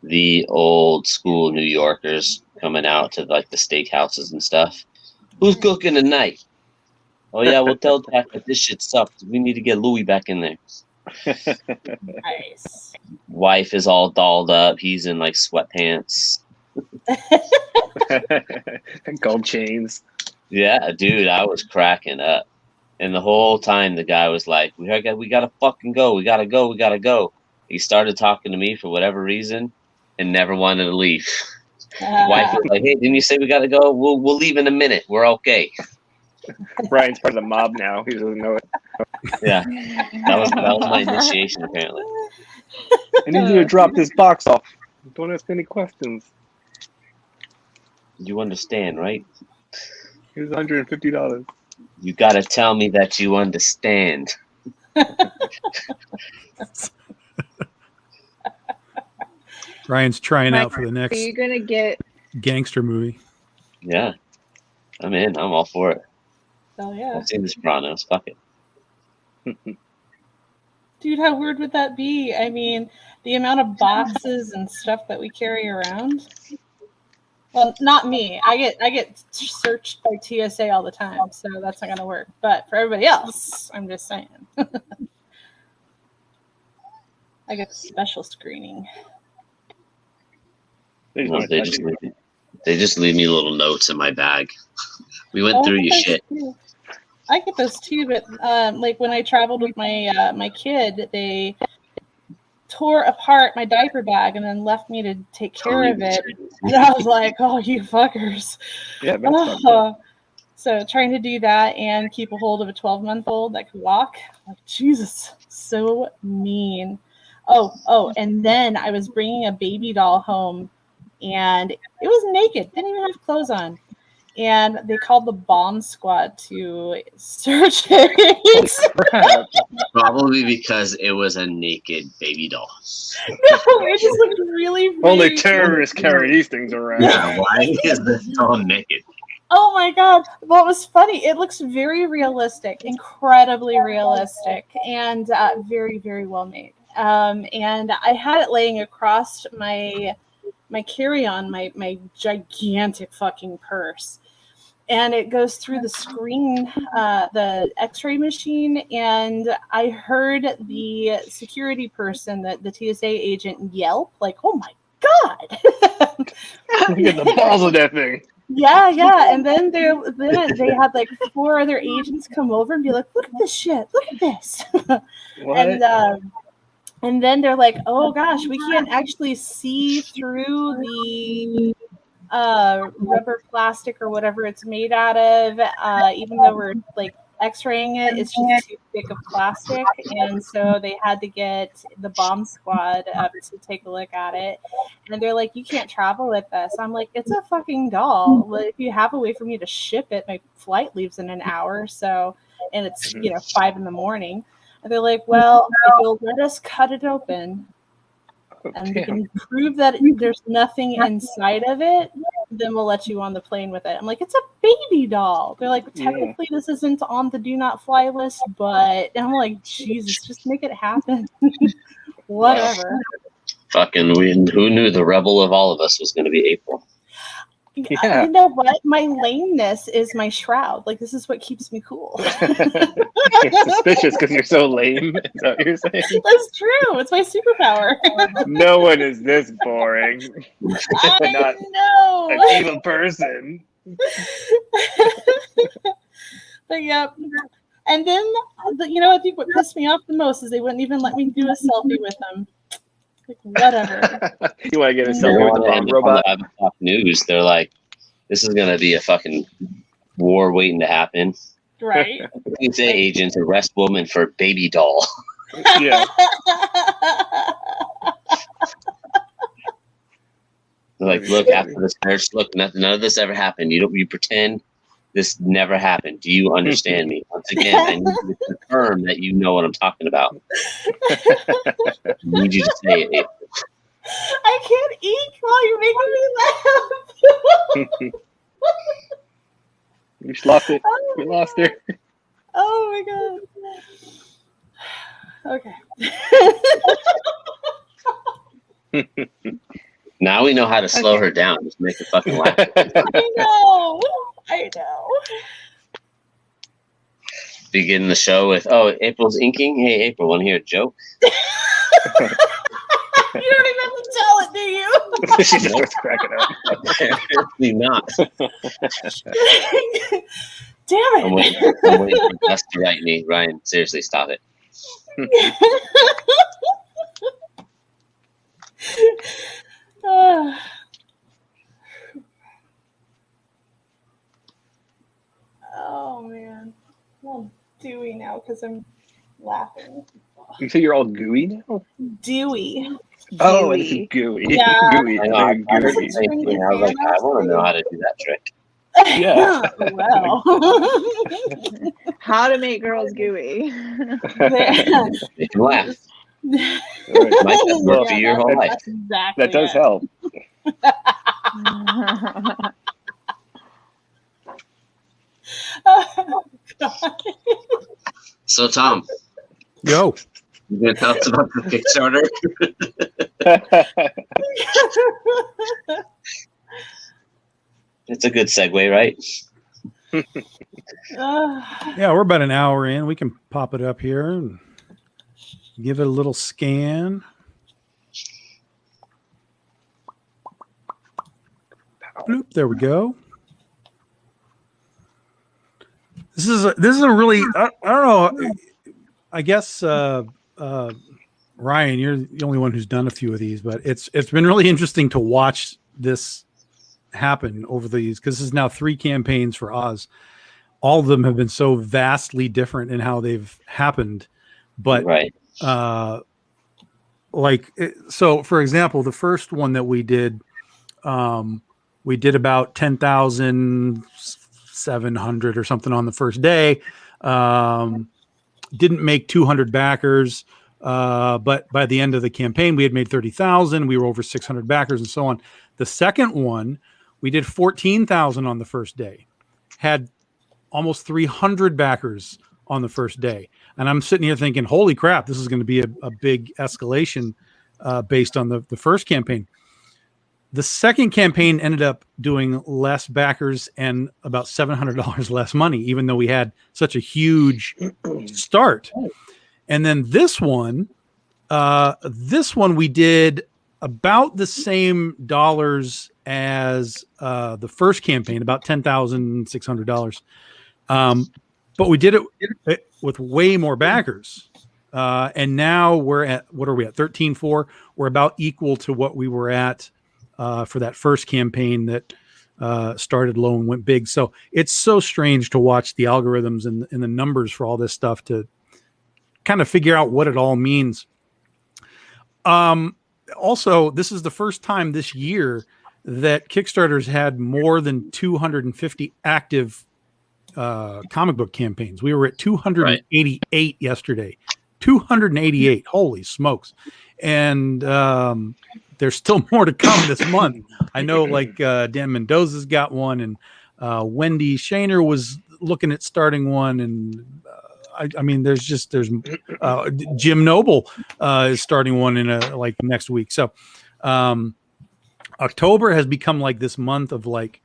the old school New Yorkers coming out to the steakhouses and stuff. Who's cooking tonight? Oh yeah, we'll tell Jack that this shit sucked. We need to get Louis back in there. Nice. Wife is all dolled up. He's in sweatpants. Gold chains. Yeah, dude, I was cracking up. And the whole time the guy was like, we gotta fucking go. We gotta go. He started talking to me for whatever reason and never wanted to leave. Wife was like, hey, didn't you say we gotta go? We'll leave in a minute. We're okay. Ryan's part of the mob now. He doesn't know it. Yeah. That was my initiation apparently. I need you to drop this box off. Don't ask any questions. You understand, right? Here's $150. You gotta tell me that you understand. Ryan's trying Mike, out for the Are next you gonna get? gangster movie. Yeah, I'm in. I'm all for it. Oh yeah. I've seen the Sopranos. Fuck it. Dude, how weird would that be? I mean, the amount of boxes and stuff that we carry around. Well, not me. I get searched by TSA all the time, so that's not gonna work. But for everybody else, I'm just saying. I get a special screening. They just No, want to touch you. they just leave me little notes in my bag. We went Oh, through I your get those shit. too. I get those too, but like when I traveled with my my kid, they tore apart my diaper bag and then left me to take care of it. And I was like, "Oh, you fuckers!" Yeah, that's fucked up. So trying to do that and keep a hold of a 12-month-old that could walk, like Jesus, so mean. Oh, and then I was bringing a baby doll home, and it was naked, didn't even have clothes on. And they called the bomb squad to search it. Crap. Probably because it was a naked baby doll. No, it just looked really Only big. terrorists carry these things around. Yeah, why is this doll naked? Oh my god. Well, it was funny. It looks very realistic, incredibly realistic, and very, very well made. And I had it laying across my carry-on, my gigantic fucking purse. And it goes through the screen, the x-ray machine, and I heard the security person, the TSA agent, yelp, like, "Oh my god!" Look at the balls of that thing. Yeah. And then they had like 4 other agents come over and be like, "Look at this shit! Look at this!" What? And then they're like, "Oh gosh, we can't actually see through the rubber plastic or whatever it's made out of, even though we're like x-raying it, it's just too thick of plastic." And so they had to get the bomb squad up to take a look at it, and they're like, "You can't travel with this." I'm like, "It's a fucking doll. Well, if you have a way for me to ship it, my flight leaves in an hour, so, and it's 5 in the morning." And they're like, "Well, if you'll let us cut it open and we can prove that there's nothing inside of it, then we'll let you on the plane with it." I'm like, "It's a baby doll." They're like, "Technically this isn't on the do not fly list, but," and I'm like, Jesus, just make it happen. Whatever. Fucking, who knew the rebel of all of us was going to be April? Yeah. You know what? My lameness is my shroud. Like, this is what keeps me cool. You're suspicious because you're so lame. Is that what you're saying? That's true. It's my superpower. No one is this boring. I Not know. an evil person. But yep. And then, I think what pissed me off the most is they wouldn't even let me do a selfie with them. Like, whatever. You want to get a They selfie with want the to bomb end up on robot? the 5 o'clock news. They're like, this is going to be a fucking war waiting to happen. Right. TSA agents arrest woman for baby doll. Yeah. They're like, look, after the search, look, none of this ever happened. You pretend this never happened. Do you understand me? Once again, I need you to confirm that you know what I'm talking about. I need you to say it. I can't eat while you're making me laugh. You just lost it. You lost her. Oh my god. Okay. Now we know how to slow her down. Just make her fucking laugh. I know. Begin the show with, oh, April's inking. Hey, April, want to hear a joke? You don't even have to tell it, do you? She just starts cracking up. Apparently not. Damn I'm it. waiting for Gus to write me. Ryan, seriously, stop it. Oh man. I'm all dewy now because I'm laughing. You say you're all gooey now? Dewy. Oh, this is Gooey. gooey. Yeah. Gooey. I know. I Gooey. was the same thing. I was like, I want to know how to do that trick. Yeah. Well. How to make girls gooey. Make them laugh. Right. Might have worked for your whole life. That's exactly That does it. help. Oh, God. So, Tom, Yo, you gonna tell us about the Kickstarter? It's a good segue, right? yeah, we're about an hour in. We can pop it up here and give it a little scan. Bloop, there we go. This is a really I don't know. I guess Ryan, you're the only one who's done a few of these, but it's been really interesting to watch this happen over these, because this is now 3 campaigns for Oz. All of them have been so vastly different in how they've happened, but Right. So for example, the first one that we did about 10,700 or something on the first day. Didn't make 200 backers, but by the end of the campaign, we had made 30,000. We were over 600 backers and so on. The second one, we did 14,000 on the first day, had almost 300 backers on the first day. And I'm sitting here thinking, holy crap, this is going to be a big escalation based on the first campaign. The second campaign ended up doing less backers and about $700 less money, even though we had such a huge start. And then this one we did about the same dollars as the first campaign, about $10,600. But we did it with way more backers. And now we're at, what are we at? 13.4. We're about equal to what we were at for that first campaign that started low and went big. So it's so strange to watch the algorithms and the numbers for all this stuff to kind of figure out what it all means. Also, this is the first time this year that Kickstarter's had more than 250 active comic book campaigns. We were at 288 yesterday. 288. Holy smokes. And there's still more to come this month. I know, like Dan Mendoza's got one, and Wendy Shaner was looking at starting one, and I mean, there's Jim Noble is starting one in like next week. So October has become like this month of like,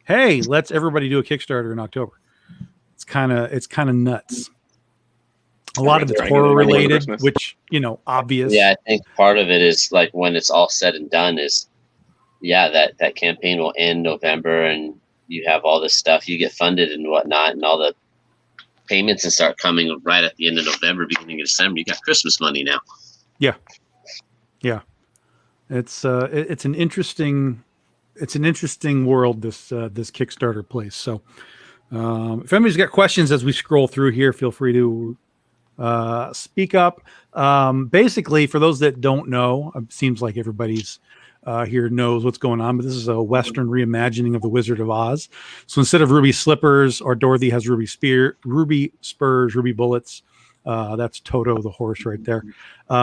hey, let's everybody do a Kickstarter in October. It's kind of nuts. A lot of it's horror related, which, obvious. Yeah, I think part of it is like when it's all said and done is, that campaign will end November and you have all this stuff, you get funded and whatnot, and all the payments and start coming right at the end of November, beginning of December. You got Christmas money now. Yeah. It's an interesting world, this Kickstarter place. So if anybody's got questions as we scroll through here, feel free to speak up. Basically, for those that don't know, it seems like everybody's here knows what's going on, but this is a Western reimagining of the Wizard of Oz. So instead of ruby slippers, our Dorothy has ruby spurs, ruby bullets. That's Toto the horse right there.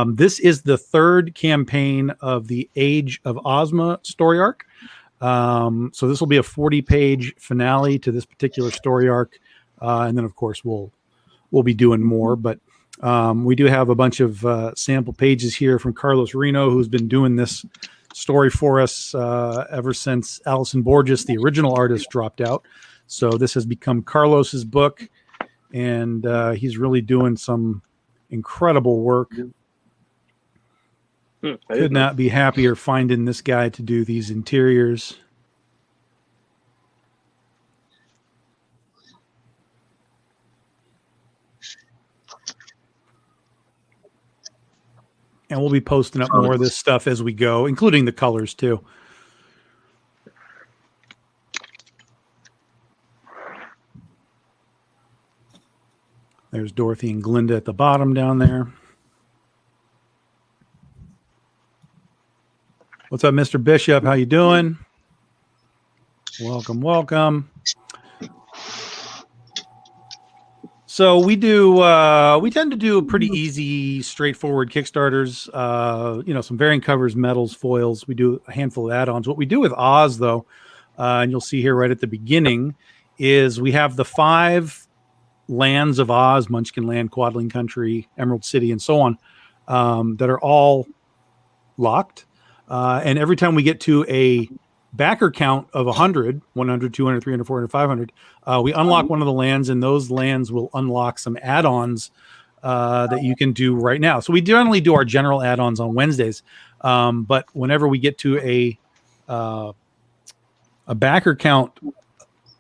This is the third campaign of the Age of Ozma story arc. So this will be a 40-page finale to this particular story arc, and then of course we'll be doing more. But we do have a bunch of sample pages here from Carlos Reno, who's been doing this story for us ever since Alison Borges, the original artist, dropped out. So this has become Carlos's book, and he's really doing some incredible work. Could not be happier finding this guy to do these interiors. And we'll be posting up more of this stuff as we go, including the colors too. There's Dorothy and Glinda at the bottom down there. What's up, Mr. Bishop? How you doing? Welcome. So we tend to do pretty easy, straightforward Kickstarters. Some variant covers, metals, foils. We do a handful of add-ons. What we do with Oz, though, and you'll see here right at the beginning, is we have the 5 lands of Oz: Munchkin Land, Quadling Country, Emerald City, and so on, that are all locked. And every time we get to a backer count of 100, 100, 200, 300, 400, 500, we unlock one of the lands, and those lands will unlock some add-ons that you can do right now. So we generally do our general add-ons on Wednesdays, but whenever we get to a backer count,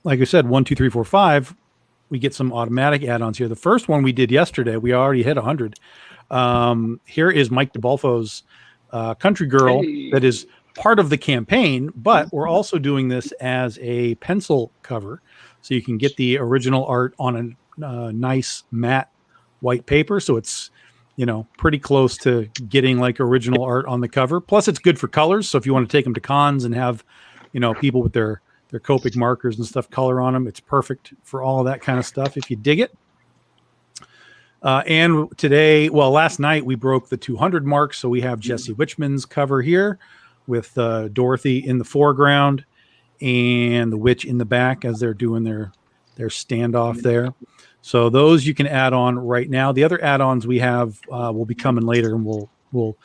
like I said, 1, 2, 3, 4, 5, we get some automatic add-ons here. The first one we did yesterday, we already hit 100. Here is Mike DeBolfo's Country Girl. Hey. That is part of the campaign, but we're also doing this as a pencil cover, so you can get the original art on a nice matte white paper. So it's pretty close to getting like original art on the cover. Plus, it's good for colors. So if you want to take them to cons and have people with their Copic markers and stuff color on them, it's perfect for all of that kind of stuff if you dig it. And last night we broke the 200 mark, so we have Jesse Witchman's cover here with Dorothy in the foreground and the witch in the back as they're doing their standoff there. So those you can add on right now. The other add-ons we have will be coming later, and we'll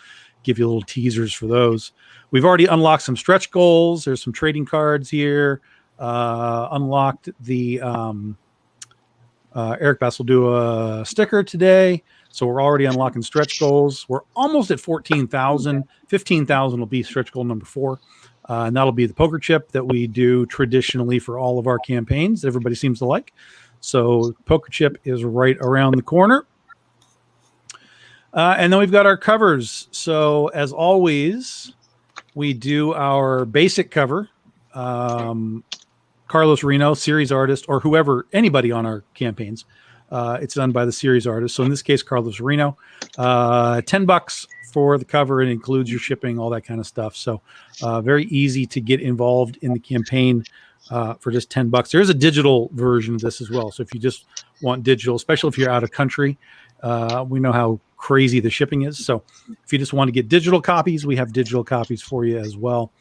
give you little teasers for those. We've already unlocked some stretch goals. There's some trading cards here. Unlocked the Eric Bass will do a sticker today. So we're already unlocking stretch goals. We're almost at 14,000. 15,000 will be stretch goal number 4. And that'll be the poker chip that we do traditionally for all of our campaigns. Everybody seems to like. So poker chip is right around the corner. And then we've got our covers. So as always, we do our basic cover. Carlos Reno, series artist, or anybody on our campaigns. It's done by the series artist. So in this case, Carlos Reno, $10 for the cover. It includes your shipping, all that kind of stuff. So very easy to get involved in the campaign for just $10. There is a digital version of this as well. So if you just want digital, especially if you're out of country, we know how crazy the shipping is. So if you just want to get digital copies, we have digital copies for you as well.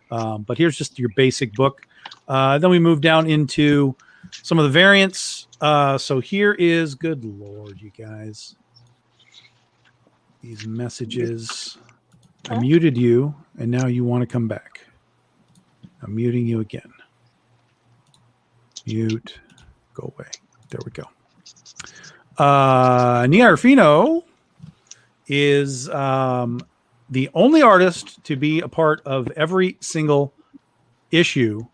But here's just your basic book. Then we move down into some of the variants. So here is, good Lord, you guys, these messages. I muted you, and now you want to come back. I'm muting you again. Mute, go away. There we go. Nia Arfino is the only artist to be a part of every single issue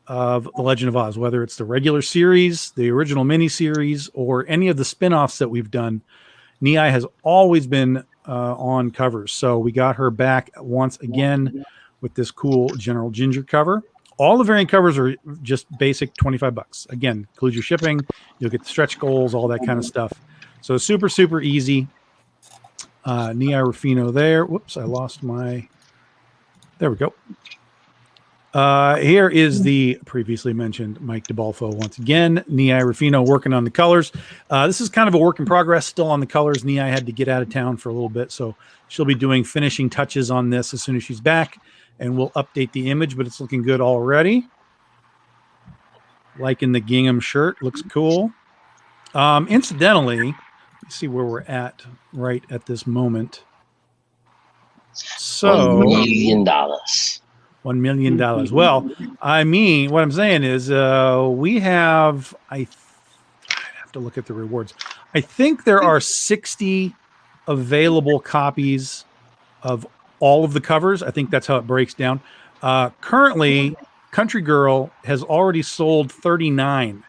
of The Legend of Oz, whether it's the regular series, the original miniseries, or any of the spin-offs that we've done. Nia has always been on covers. So we got her back once again with this cool General Ginger cover. All the variant covers are just basic $25. Again, includes your shipping. You'll get the stretch goals, all that kind of stuff. So super, super easy. Nia Rufino there. Whoops, I lost my... There we go. Here is the previously mentioned Mike DeBolfo once again. Nia Rufino working on the colors. This is kind of a work in progress still on the colors. Nia had to get out of town for a little bit, so she'll be doing finishing touches on this as soon as she's back, and we'll update the image, but it's looking good already. Liking the gingham shirt. Looks cool. Incidentally, let's see where we're at right at this moment. So $1 million. $1 million. Well, I mean, what I'm saying is we have, I have to look at the rewards. I think there are 60 available copies of all of the covers. I think that's how it breaks down. Currently, Country Girl has already sold 39.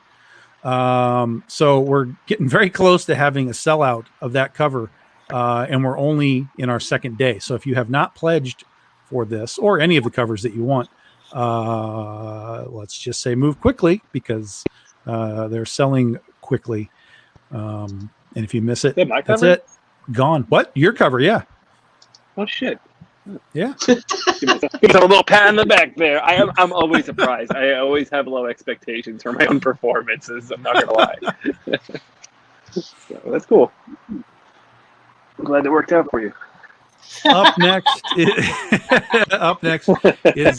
So we're getting very close to having a sellout of that cover. And we're only in our second day. So if you have not pledged for this or any of the covers that you want, let's just say move quickly, because they're selling quickly. And if you miss it, Is that my that's cover? it. Gone. What? Your cover? Yeah. Oh shit! Yeah. Give myself a little pat on the back there. I'm always surprised. I always have low expectations for my own performances. I'm not gonna lie. So that's cool. I'm glad it worked out for you. Up next is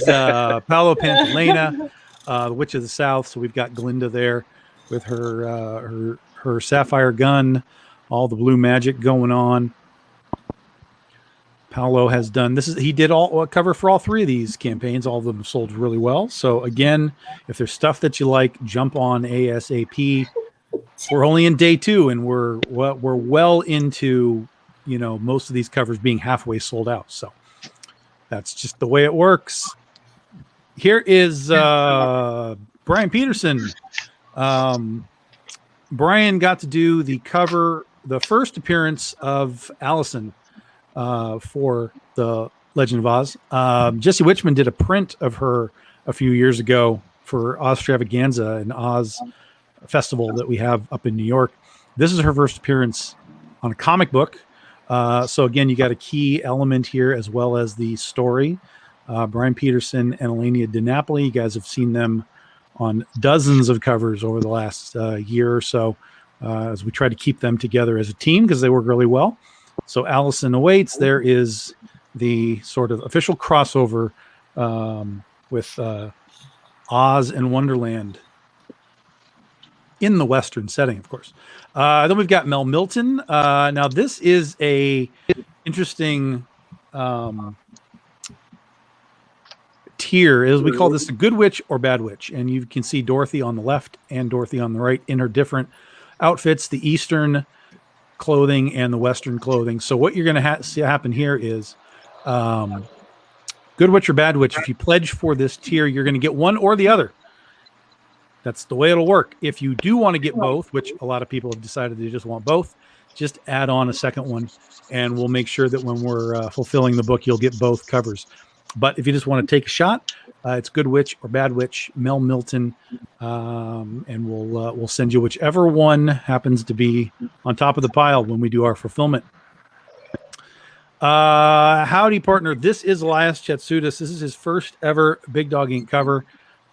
Paolo Pantalena, the Witch of the South. So we've got Glinda there with her sapphire gun, all the blue magic going on. Paolo has done this. He did all cover for all three of these campaigns. All of them have sold really well. So again, if there's stuff that you like, jump on ASAP. We're only in day 2, and we're well into most of these covers being halfway sold out. So that's just the way it works. Here is Brian Peterson. Brian got to do the cover, the first appearance of Allison for the Legend of Oz. Jesse Witchman did a print of her a few years ago for Ozstravaganza, an Oz festival that we have up in New York. This is her first appearance on a comic book. So again, you got a key element here as well as the story. Brian Peterson and Elenia DiNapoli, you guys have seen them on dozens of covers over the last year or so as we try to keep them together as a team because they work really well. So Allison awaits. There is the sort of official crossover with Oz and Wonderland in the Western setting, of course. Then we've got Mel Milton. Now this is a interesting tier, as we call this, a good witch or bad witch. And you can see Dorothy on the left and Dorothy on the right in her different outfits, the Eastern clothing and the Western clothing. So what you're going to see happen here is good witch or bad witch. If you pledge for this tier, you're going to get one or the other. That's the way it'll work. If you do want to get both, which a lot of people have decided they just want both, just add on a second one, and we'll make sure that when we're fulfilling the book, you'll get both covers. But if you just want to take a shot, it's Good Witch or Bad Witch, Mel Milton, and we'll send you whichever one happens to be on top of the pile when we do our fulfillment. Howdy, partner. This is Elias Chatsutis. This is his first ever Big Dog Ink cover.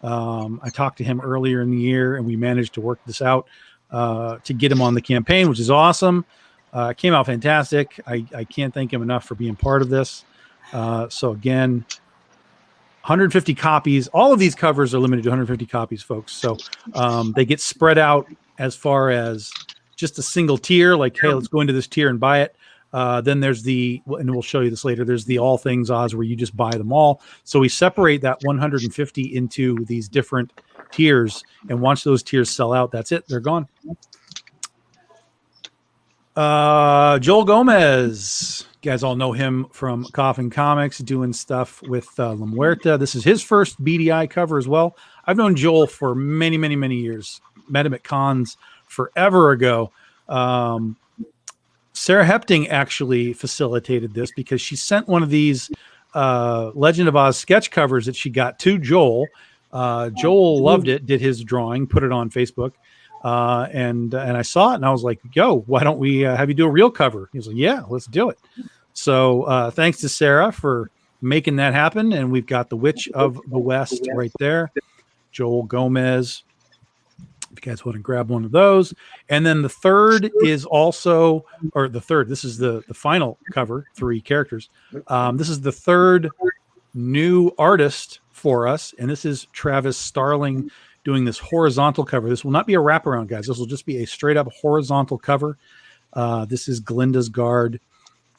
I talked to him earlier in the year, and we managed to work this out to get him on the campaign, which is awesome. Came out fantastic. I can't thank him enough for being part of this. So again, 150 copies. All of these covers are limited to 150 copies, folks. So they get spread out as far as just a single tier, like, hey, let's go into this tier and buy it. Then there's and we'll show you this later, there's the All Things Oz where you just buy them all. So we separate that 150 into these different tiers, and once those tiers sell out, that's it. They're gone. Joel Gomez. You guys all know him from Coffin Comics, doing stuff with La Muerta. This is his first BDI cover as well. I've known Joel for many, many, many years. Met him at cons forever ago. Sarah Hepting actually facilitated this because she sent one of these Legend of Oz sketch covers that she got to Joel. Joel loved it, did his drawing, put it on Facebook. And I saw it and I was like, yo, why don't we have you do a real cover? He was like, yeah, let's do it. So thanks to Sarah for making that happen. And we've got the Witch of the West right there. Joel Gomez. If you guys want to grab one of those. And then the third is also, or the third, this is the final cover, 3 characters. This is the third new artist for us. And this is Travis Starling doing this horizontal cover. This will not be a wraparound, guys. This will just be a straight up horizontal cover. This is Glinda's Guard,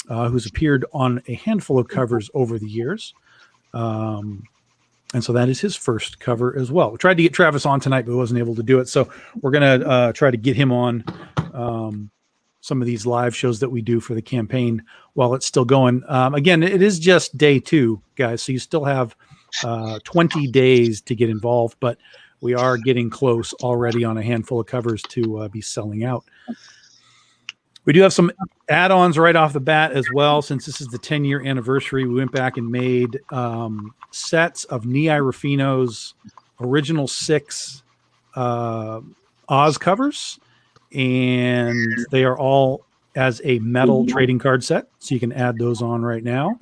who's appeared on a handful of covers over the years. And so that is his first cover as well. We tried to get Travis on tonight, but wasn't able to do it. So we're going to try to get him on some of these live shows that we do for the campaign while it's still going. Again, it is just day 2, guys. So you still have 20 days to get involved, but we are getting close already on a handful of covers to be selling out. We do have some add-ons right off the bat as well. Since this is the 10-year anniversary, we went back and made sets of Nii Rufino's original 6 Oz covers, and they are all as a metal trading card set, so you can add those on right now.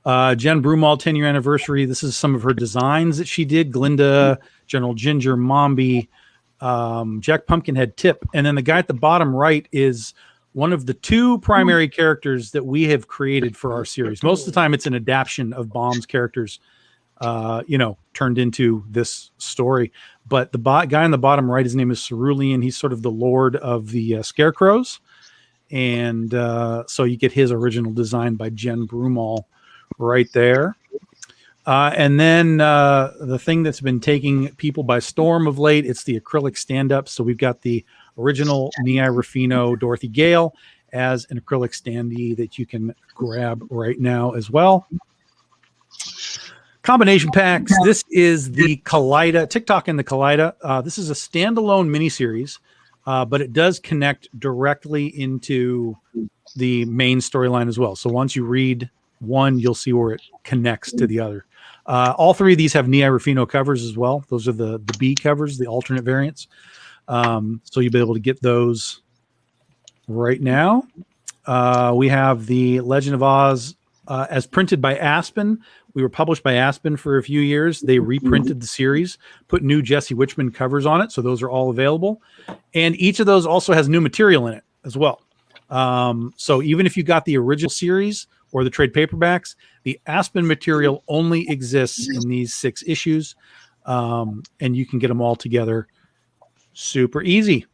Jen Broomall 10-year anniversary. This is some of her designs that she did. Glinda, General Ginger, Mombi, Jack Pumpkinhead, Tip. And then the guy at the bottom right is one of the two primary characters that we have created for our series. Most of the time it's an adaptation of Baum's characters, turned into this story. But the guy on the bottom right, his name is Cerulean. He's sort of the lord of the scarecrows. And so you get his original design by Jen Broomall right there. And then the thing that's been taking people by storm of late, it's the acrylic stand-ups. So we've got the original Nia Ruffino Dorothy Gale as an acrylic standee that you can grab right now as well. Combination packs. This is the Kaleida, TikTok and the Kaleida. This is a standalone miniseries, but it does connect directly into the main storyline as well. So once you read one, you'll see where it connects to the other. All three of these have Nia Ruffino covers as well. Those are the B covers, the alternate variants. So you'll be able to get those right now. We have the Legend of Oz as printed by Aspen. We were published by Aspen for a few years. They reprinted the series, put new Jesse Wichman covers on it. So those are all available. And each of those also has new material in it as well. So even if you got the original series or the trade paperbacks, the Aspen material only exists in these 6 issues. And you can get them all together super easy.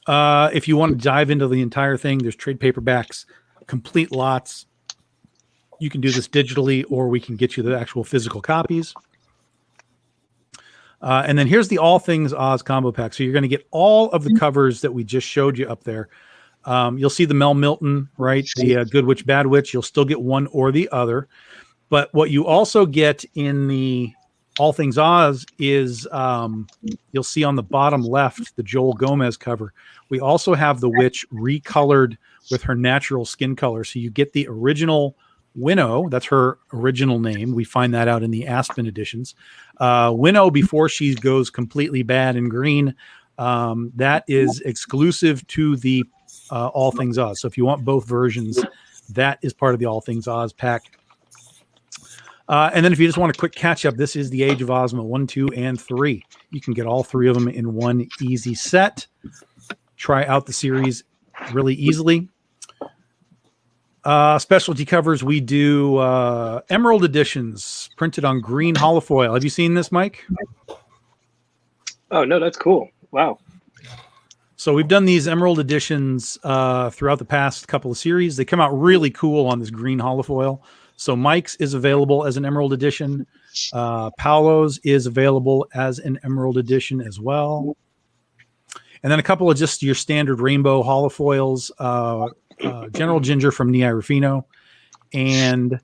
If you want to dive into the entire thing, there's trade paperbacks, complete lots. You can do this digitally, or we can get you the actual physical copies. And then here's the All Things Oz combo pack. So you're going to get all of the covers that we just showed you up there. You'll see the Mel Milton, right? The Good Witch, Bad Witch. You'll still get one or the other. But what you also get in the All Things Oz is you'll see on the bottom left, the Joel Gomez cover. We also have the witch recolored with her natural skin color. So you get the original Winnow. That's her original name. We find that out in the Aspen editions. Winnow, before she goes completely bad and green, that is exclusive to the All Things Oz. So if you want both versions, that is part of the All Things Oz pack. And then if you just want a quick catch up, this is the Age of Ozma 1, 2, and 3. You can get all 3 of them in one easy set. Try out the series really easily. Specialty covers, we do Emerald editions printed on green holofoil. Have you seen this, Mike? Oh, no, that's cool. Wow. So we've done these Emerald editions throughout the past couple of series. They come out really cool on this green holofoil. So Mike's is available as an Emerald edition. Paolo's is available as an Emerald edition as well. And then a couple of just your standard rainbow holofoils. General Ginger from Nia Ruffino and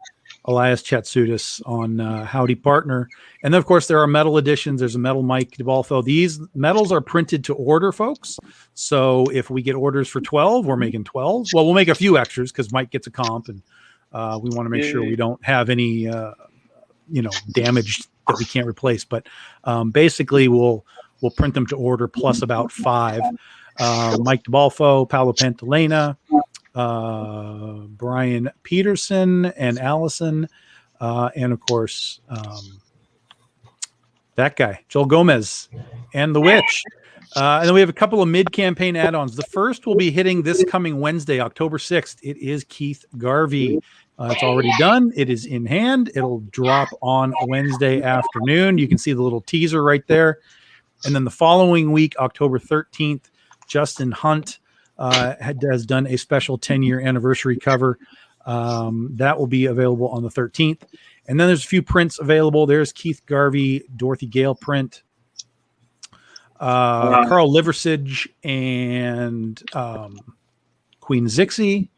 Elias Chatsoutis on Howdy Partner. And then, of course, there are metal editions. There's a metal Mike DeBalfo. These metals are printed to order, folks. So if we get orders for 12, we're making 12. Well, we'll make a few extras because Mike gets a comp, and we want to make sure we don't have any, damage that we can't replace. But basically, we'll print them to order plus about 5. Mike DeBalfo, Paolo Pantalena, Brian Peterson and Allison, and of course that guy Joel Gomez and the Witch, and then we have a couple of mid-campaign add-ons. The first will be hitting this coming Wednesday, October 6th. It is Keith Garvey. It's already done. It is in hand. It'll drop on Wednesday afternoon. You can see the little teaser right there. And then the following week, October 13th, Justin Hunt has done a special 10-year anniversary cover. That will be available on the 13th. And then there's a few prints available. There's Keith Garvey, Dorothy Gale print, Carl Liversidge, and Queen Zixie.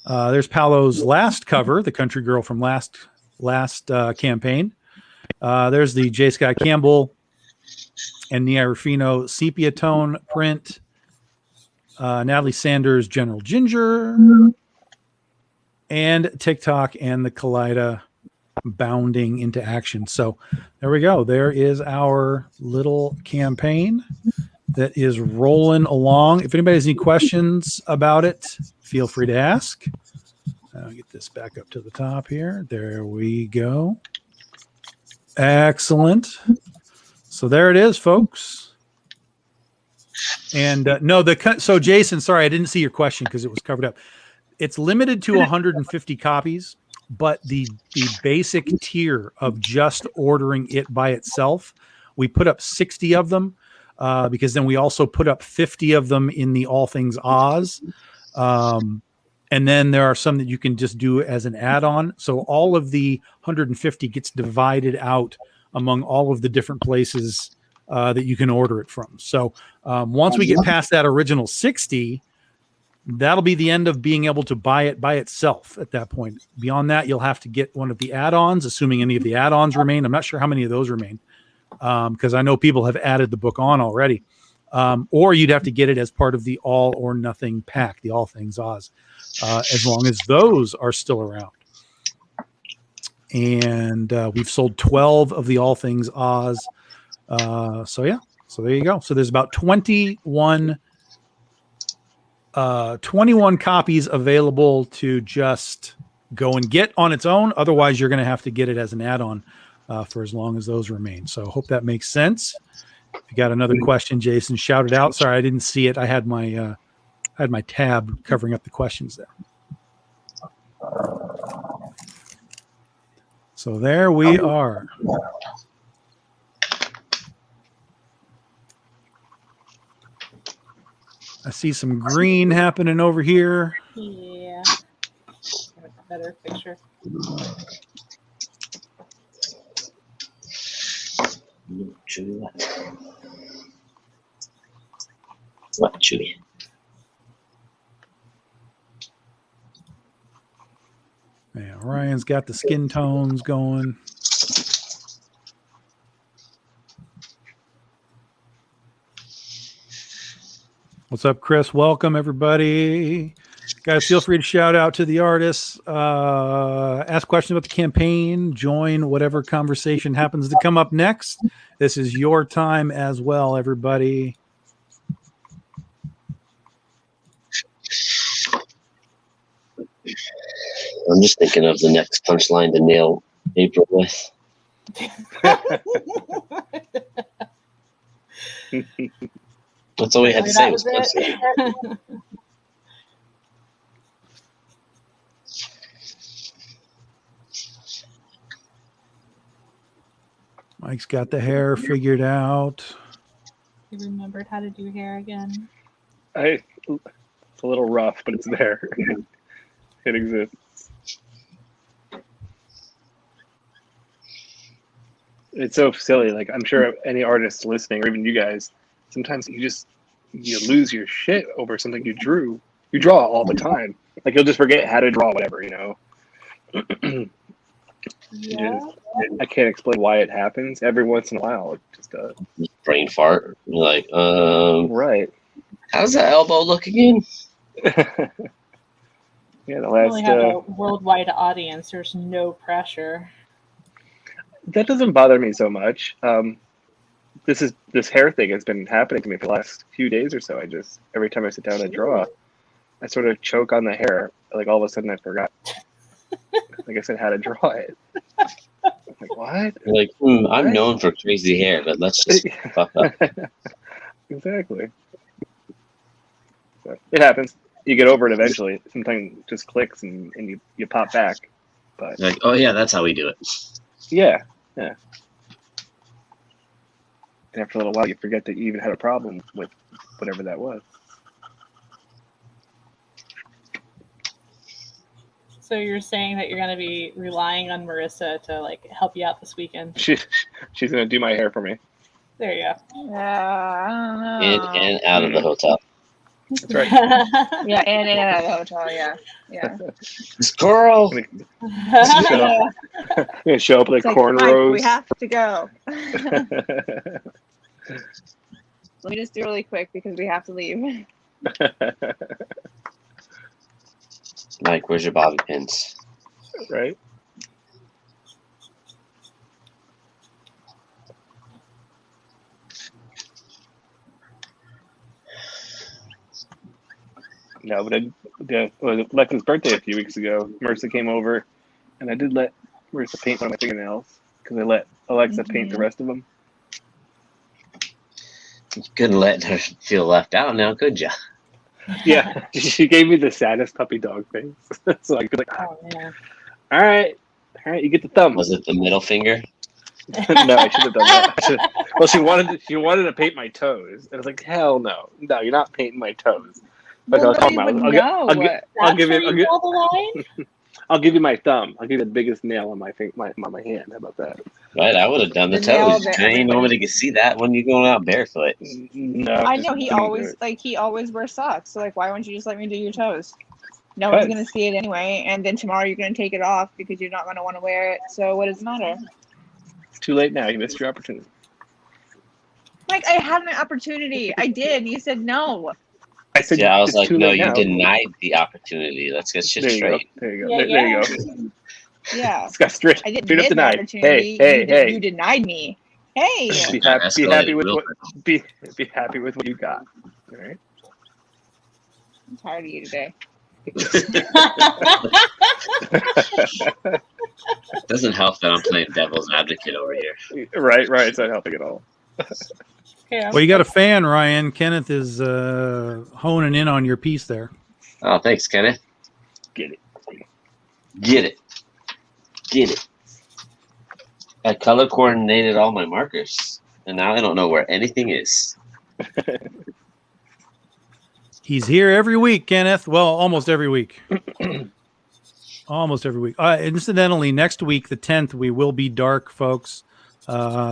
There's Paolo's last cover, the country girl from last campaign. There's the J. Scott Campbell and Nia Ruffino sepia tone print. Natalie Sanders, General Ginger, and TikTok and the Kaleida bounding into action. So there we go. There is our little campaign that is rolling along. If anybody has any questions about it, feel free to ask. I'll get this back up to the top here. There we go. Excellent. So there it is, folks. And so Jason, sorry, I didn't see your question because it was covered up. It's limited to 150 copies, but the basic tier of just ordering it by itself, we put up 60 of them because then we also put up 50 of them in the All Things Oz. And then there are some that you can just do as an add-on. So all of the 150 gets divided out among all of the different places that you can order it from. So once we get past that original 60, that'll be the end of being able to buy it by itself at that point. Beyond that, you'll have to get one of the add-ons, assuming any of the add-ons remain. I'm not sure how many of those remain because I know people have added the book on already. Or you'd have to get it as part of the All or Nothing pack, the All Things Oz, as long as those are still around. And we've sold 12 of the All Things Oz. So there you go. So there's about 21 copies available to just go and get on its own. Otherwise, you're going to have to get it as an add-on for as long as those remain. So hope that makes sense. If you got another question, Jason, shout it out. Sorry, I didn't see it. I had my tab covering up the questions there. So there we are. I see some green happening over here. Yeah. Better picture. What, Chewy? Yeah, Ryan's got the skin tones going. What's up, Chris? Welcome, everybody. Guys, feel free to shout out to the artists, ask questions about the campaign, join whatever conversation happens to come up next. This is your time as well, everybody. I'm just thinking of the next punchline to nail April with. That's all we had to say. Was it. Mike's got the hair figured out. You remembered how to do hair again. It's a little rough, but it's there. It exists. It's so silly. Like, I'm sure any artist listening, or even you guys, sometimes you lose your shit over something you drew. You draw all the time. Like, you'll just forget how to draw whatever, you know? Yeah. I can't explain why it happens. Every once in a while, it just does. Brain fart. You're like, right. How's that elbow look again? Yeah, the We only last. have a worldwide audience. There's no pressure. That doesn't bother me so much. This hair thing has been happening to me for the last few days or so. Every time I sit down and draw, I sort of choke on the hair. Like, all of a sudden I forgot. Like I said, how to draw it. Like, what? You're like, I'm known for crazy hair, but let's just fuck up. Exactly. So, it happens. You get over it eventually. Something just clicks and you pop back. But You're like, oh yeah, that's how we do it. yeah. And after a little while, you forget that you even had a problem with whatever that was. So you're saying that you're going to be relying on Marissa to like help you out this weekend? She's going to do my hair for me. There you go. I don't know. In and out of the hotel. That's right. Yeah, and in and out of the hotel. Yeah. This girl. I'm gonna show up like It's like, cornrows. Mike, we have to go. Let me just do it really quick because we have to leave. Mike, where's your bobby pins? Right. No, but it was Lex's birthday a few weeks ago. Marissa came over, and I did let Marissa paint one of my fingernails because I let Alexa paint the rest of them. You couldn't let her feel left out now, could you? Yeah, she gave me the saddest puppy dog face. So I was like, Oh man. all right, you get the thumb. Was it the middle finger? No, I should have done that. Well, she wanted to paint my toes, and I was like, hell no, you're not painting my toes. Like, Well, come nobody on, would know. I'll That's give where you, you draw the line? I'll give you my thumb. I'll give you the biggest nail on my hand. How about that? Right, I would have done the The nail toes. that I ain't everybody- nobody can see that when you're going out barefoot. No, I just know he couldn't do always it. he always wears socks. So like, why wouldn't you just let me do your toes? No one's gonna see it anyway, and then tomorrow you're gonna take it off because you're not gonna want to wear it. So what does it matter? It's too late now. You missed your opportunity. Like I had my opportunity. I did. And you said no. I said, Yeah, I was it's like, too no, late you now. denied the opportunity. Let's get shit There you go. straight. There you go. Yeah, There you yeah. go. Yeah. It's got straight. I didn't Straight up miss the denied. opportunity. Hey. You denied me. Hey. Be That happy escalated with real what quick. be happy with what you got. All right. I'm tired of you today. Doesn't help that I'm playing devil's advocate over here. right. It's not helping at all. Okay, Well, you got a fan, Ryan. Kenneth is honing in on your piece there. Oh, thanks, Kenneth. Get it. Get it. Get it. I color coordinated all my markers, and now I don't know where anything is. He's here every week, Kenneth. Well, almost every week. Almost every week. Incidentally, next week, the 10th, we will be dark, folks.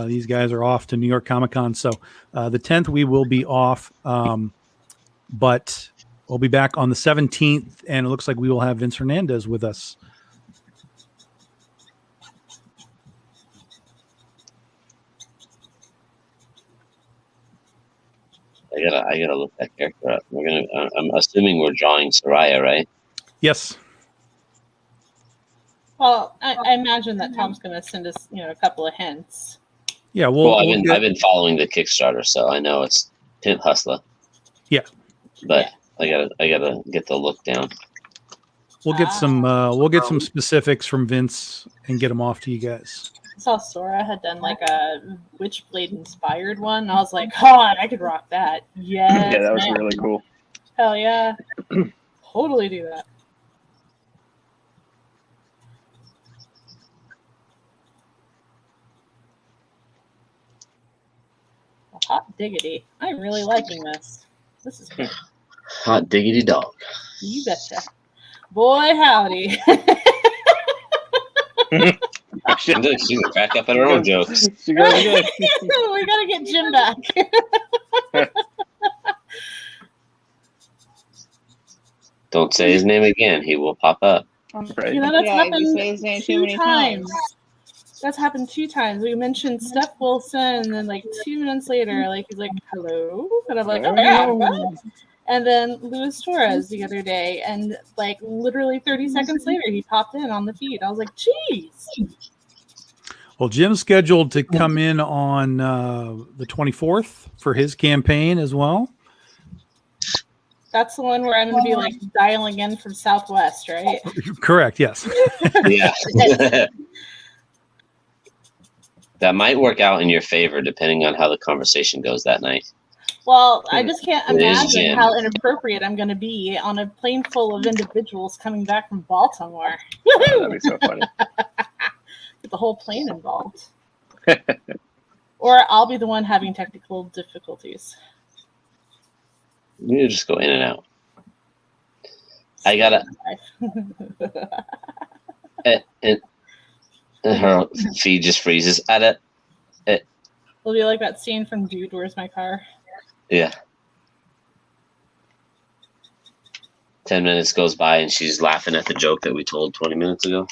These guys are off to New York Comic Con. So the 10th, we will be off. But we'll be back on the 17th, and it looks like we will have Vince Hernandez with us. I gotta look that character up. I'm assuming we're drawing Soraya, right? Yes. Well, I imagine that Tom's going to send us, a couple of hints. Yeah. Well, I've been following the Kickstarter, so I know it's Pimp Hustler. Yeah. But I gotta get the look down. We'll get some specifics from Vince and get them off to you guys. I saw Sora had done like a Witchblade inspired one. And I was like, God, I could rock that. Yes, Yeah, that was man. really cool. Hell yeah. Totally do that. Hot diggity. I'm really liking this. This is good. Hot diggity dog. You betcha. Boy, howdy. She's gonna crack up at her own jokes. She goes again. We gotta get Jim back. Don't say his name again. He will pop up. Right. That's Yeah, happened you say his name too 2 many times. times. That's happened 2 times. We mentioned Steph Wilson, and then like 2 minutes later, like he's like, "Hello," and I'm like, "Oh yeah." What?" And then Luis Torres the other day, and like literally 30 seconds later, he popped in on the feed. I was like, "Jeez." Well, Jim's scheduled to come in on the 24th for his campaign as well. That's the one where I'm going to be like dialing in from Southwest, right? Correct. Yes. Yeah. That might work out in your favor depending on how the conversation goes that night. Well, I just can't It is imagine Jim. how inappropriate I'm going to be on a plane full of individuals coming back from Baltimore. That'd be so funny. Get the whole plane involved. Or I'll be the one having technical difficulties. You just go in and out. I gotta. And her feed just freezes at it. It'll be like that scene from Dude, Where's My Car? Yeah. 10 minutes goes by and she's laughing at the joke that we told 20 minutes ago.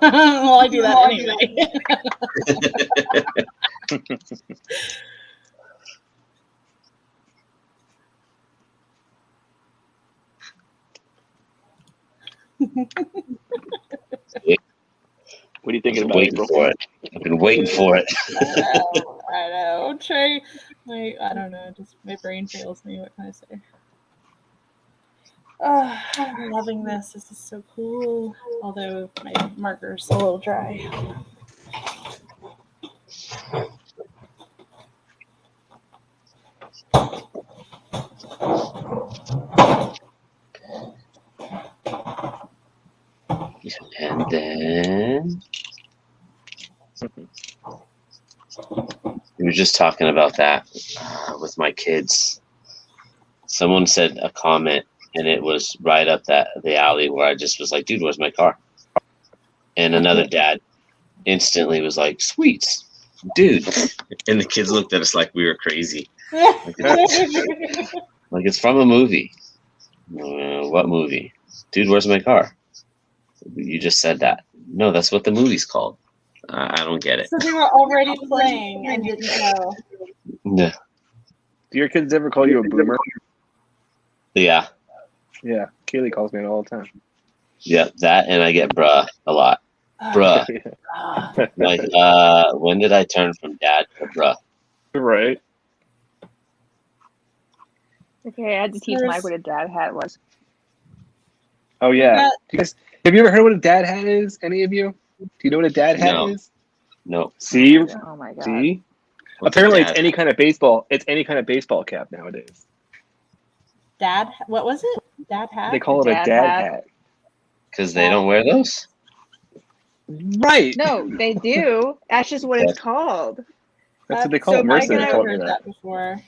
Well, I do that anyway. What are you thinking I've about, been waiting April? for it. I've been waiting for it. I know. Trey, I don't know. Just my brain fails me. What can I say? I'm loving this. This is so cool. Although my marker's a little dry. And then we were just talking about that with my kids. Someone said a comment, and it was right up the alley where I just was like, dude, where's my car? And another dad instantly was like, sweets, dude. And the kids looked at us like we were crazy. Like it's from a movie. What movie? Dude, where's my car? You just said that. No, that's what the movie's called. I don't get it. So they were already playing and didn't know. Yeah. Do your kids ever call you a boomer? Yeah. Yeah, Kaylee calls me all the time. Yeah, that, and I get bruh a lot. Bruh. Like, when did I turn from dad to bruh? Right. Okay, I had to teach Mike what a dad hat was. Oh yeah. Do you guys, have you ever heard what a dad hat is? Any of you? Do you know what a dad hat No. is? No. See? Oh my god. See? What's Apparently, a dad it's any kind of baseball. It's any kind of baseball cap nowadays. Dad, what was it? Dad hat? They call it a dad dad hat. hat. Because they don't wear those? Right. No, they do. That's just what it's called. That's what they call So it. Mike Mercer and I told me heard that. that before.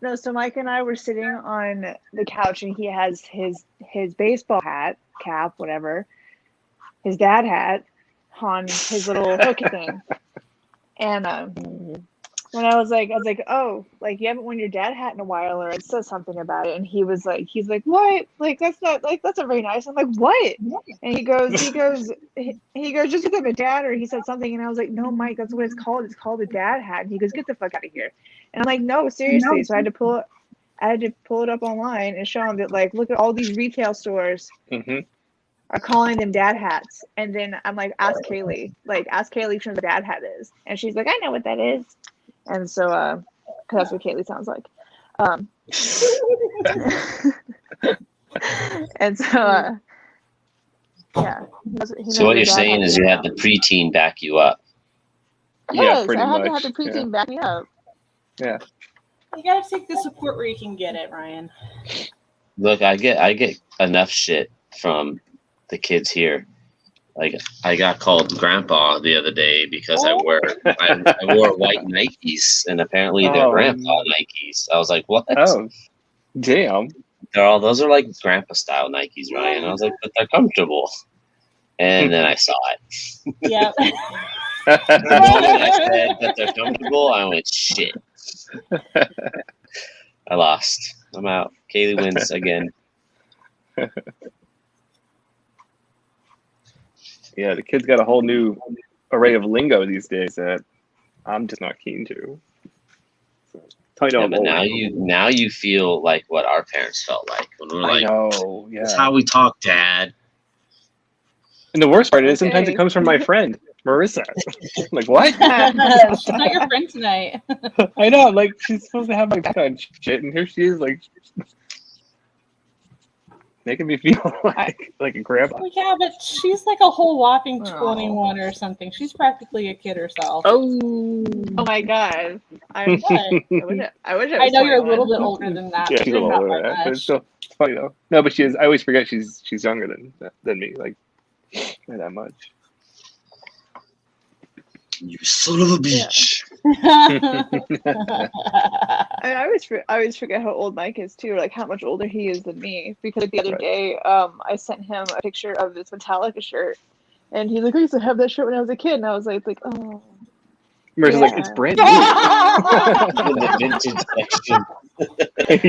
No, so Mike and I were sitting on the couch, and he has his baseball hat, cap, whatever, his dad hat on his little hook thing. And when I was like, oh, like you haven't worn your dad hat in a while, or it says something about it. And he's like, what? Like that's not very nice. I'm like, what? And he goes, just because I'm a dad, or he said something, and I was like, no, Mike, that's what it's called. It's called a dad hat. And he goes, get the fuck out of here. And I'm like, no, seriously. So I had to pull it up online and show him that, like, look at all these retail stores are calling them dad hats. And then I'm like, ask Kaylee what a dad hat is. And she's like, I know what that is. And so, cause that's what Kaylee sounds like. And so, yeah. So what you're saying is you had the preteen back you up. Yeah, Yes, pretty I had to much. have the preteen back me up. Yeah. You gotta take the support where you can get it, Ryan. Look, I get enough shit from the kids here. Like, I got called grandpa the other day because I wore white Nikes, and apparently they're grandpa Nikes. I was like, what? Oh, damn. Those are like grandpa style Nikes, Ryan. I was like, but they're comfortable. And then I saw it. Yeah. The moment I said that they're comfortable, I went, shit. I lost. I'm out. Kaylee wins again. Yeah, the kids got a whole new array of lingo these days that I'm just not keen to. So, tell you Yeah, I'm but old. now you feel like what our parents felt like when we were I like, know, yeah. that's how we talk, Dad. And the worst part is sometimes Okay. it comes from my friend, Marissa. Like, what? She's not your friend tonight. I know, like, she's supposed to have my back on shit, and here she is, like, making me feel like a grandpa. Well, yeah, but she's like a whole whopping Oh. 21 or something. She's practically a kid herself. Oh. Oh my god. I What? wish I was I know you're a 21. little bit older than that. Yeah, but she's a you're little not older by than that, but it's much. still it's funny though. No, but she is. I always forget she's younger than me, like not that much. You son of a bitch. I always forget how old Mike is too, or like how much older he is than me. Because like, the other Right. day, I sent him a picture of this Metallica shirt, and he's like, "I used to have that shirt when I was a kid," and I was like, "Oh." Marissa's like, Yeah. it's brand new. In the vintage section.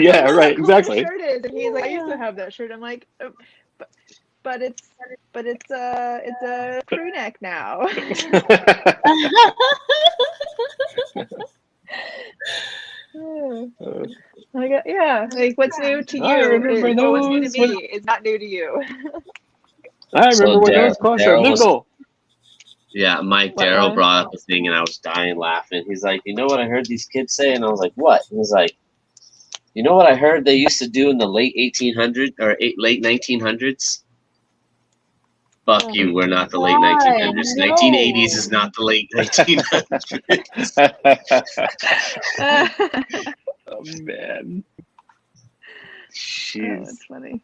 Yeah, I'm right, like, "What exactly. shirt is?" And he's like, "I used to have that shirt." I'm like, but it's a crew neck now. Like, yeah, like what's new to I you? remember Is, or what's new to those when- me is not new to you. I remember So when Dar- those clocks are Daryl was- nickel. Yeah, Mike What, Darrow Ryan? brought up a thing, and I was dying laughing. He's like, you know what I heard these kids say? And I was like, what? And he's like, You know what I heard they used to do in the late 1800s or late 1900s? Fuck you, we're not the late God, 1900s. no. 1980s is not the late 1900s. Oh man. Oh, Jeez. that's funny.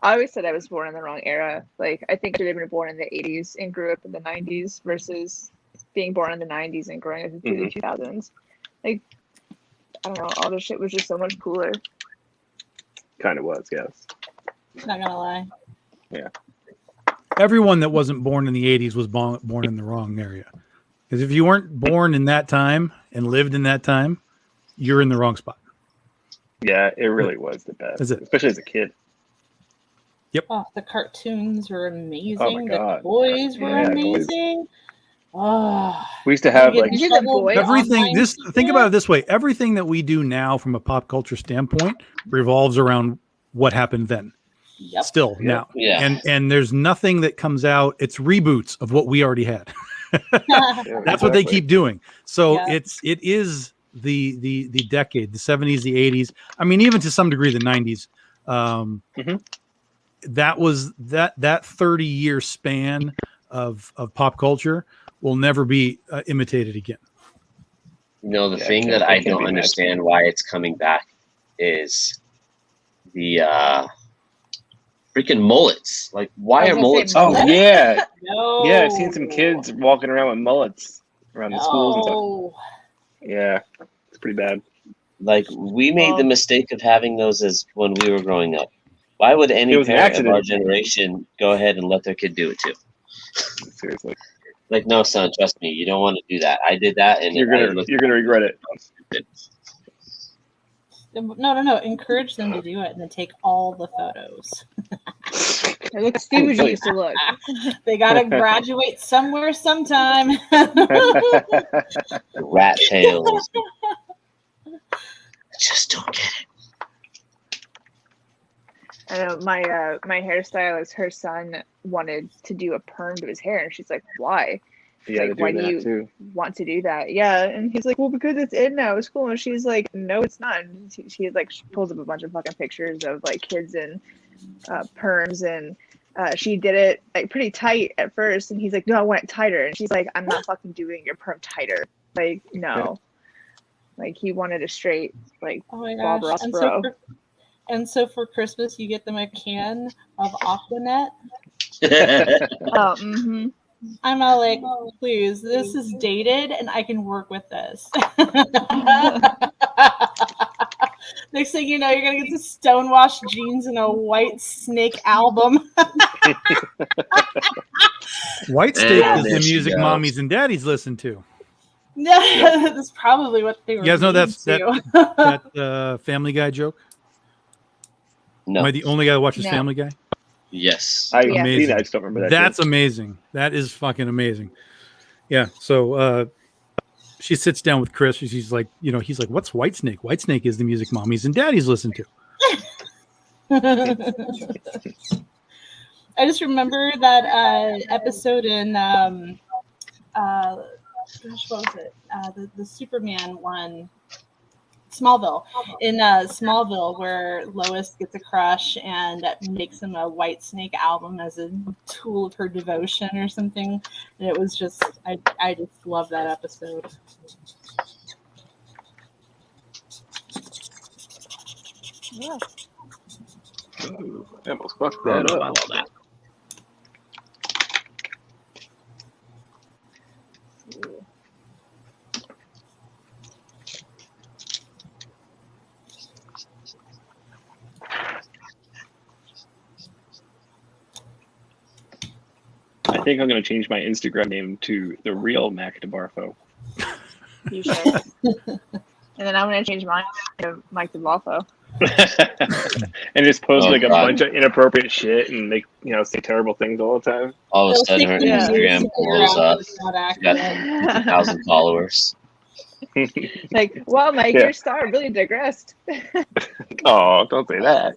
I always said I was born in the wrong era. Like, I think I should have been born in the 80s and grew up in the 90s versus being born in the 90s and growing up into the 2000s. Like, I don't know, all this shit was just so much cooler. Kind of was, yes. Not gonna lie. Everyone that wasn't born in the 80s was born in the wrong area. Because if you weren't born in that time and lived in that time, you're in the wrong spot. Yeah, it really was the best. That's it. Especially as a kid. Oh, the cartoons were amazing. Oh my The God. toys were Yeah, toys. amazing. Oh, We used to have you like get You did the trouble boy with Everything online this think shit? about it this way. Everything that we do now from a pop culture standpoint revolves around what happened then. Yep. Still Yep. now. Yeah. And there's nothing that comes out. It's reboots of what we already had. yeah, That's what they exactly. keep doing. So Yeah. it is the decade, the 70s, the 80s. I mean, even to some degree, the 90s. That was that 30-year span of pop culture will never be imitated again. You know, the Yeah, thing it that I can't be don't matched. understand why it's coming back is the freaking mullets. Like, why I are was gonna say mullets? Oh mullet. yeah. No. Yeah, I've seen some kids walking around with mullets around the schools and stuff. No. Yeah. It's pretty bad. Like, we made the Well- mistake of having those as when we were growing up. Why would any It was an parent of our accident. generation go ahead and let their kid do it too? Seriously. Like, no, son, trust me, you don't want to do that. I did that, and You're gonna regret it. No. Encourage them to do it and then take all the photos. It looks stupid you used to look. They gotta graduate somewhere sometime. Rat tails. I just don't get it. I know my hairstylist, her son wanted to do a perm to his hair, and she's like, "Why? Yeah, Like, they're why doing do that you too. want to do that?" Yeah, and he's like, "Well, because it's in now, it's cool." And she's like, "No, it's not." And she pulls up a bunch of fucking pictures of like kids in perms, and she did it like pretty tight at first, and he's like, "No, I want it tighter." And she's like, "I'm not fucking doing your perm tighter. Like, no." Like, he wanted a straight, like, Oh my Bob gosh. Ross And bro. so for Christmas you get them a can of Aquanet. Oh, mm-hmm. I'm all like, please, this is dated and I can work with this. Next thing you know, you're gonna get the stonewashed jeans and a White Snake album. White Steak And is there the she music goes. mommies and daddies listen to. That's probably what they were. You guys know made that's to. that Family Guy joke? No. Am I the only guy that watches No. Family Guy? Yes. I've Yeah. seen it, I just don't remember that. That's joke. amazing. That is fucking amazing. Yeah. So she sits down with Chris. She's like, he's like, "What's White Snake?" White Snake is the music mommies and daddies listen to. I just remember that episode in gosh, what was it? The Superman one, Smallville. In Smallville, where Lois gets a crush and makes him a White Snake album as a tool of her devotion or something. And it was just, I just love that episode. Yeah. Ooh, I almost fucked Oh, that no, up. I love that. I think I'm gonna change my Instagram name to the real Mac DeBarfo. You should. And then I'm gonna change mine to Mike DeValfo. And just post Oh, like a God. bunch of inappropriate shit and make say terrible things all the time. All of a It'll sudden, her take you years Instagram to figure blows out up. that it's not Got accurate. 50,000 followers. Like, wow, Mike, Yeah. your star really digressed. Oh, don't say that.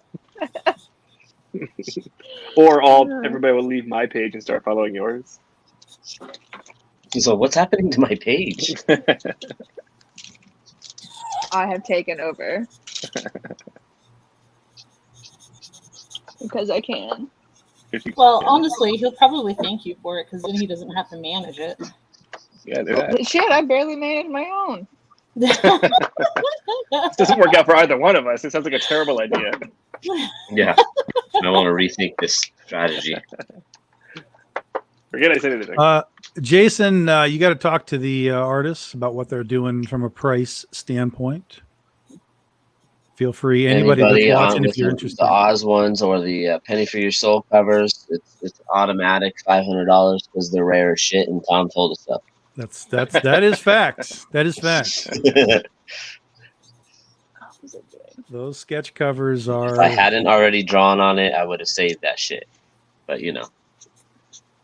Or everybody will leave my page and start following yours. So, what's happening to my page? I have taken over. Because I can. Well, honestly, he'll probably thank you for it because then he doesn't have to manage it. Yeah, do that. Shit, I barely manage my own. This doesn't work out for either one of us. It sounds like a terrible idea. Yeah, I want to rethink this strategy. Forget I said anything. Jason, you got to talk to the artists about what they're doing from a price standpoint. Feel free. Anybody that's watching, if you're interested. The Oz ones or the Penny for Your Soul covers, it's automatic $500 because they're rare as shit, and Tom told us so. That is fact. That is fact. Those sketch covers are. If I hadn't already drawn on it, I would have saved that shit. But you know. I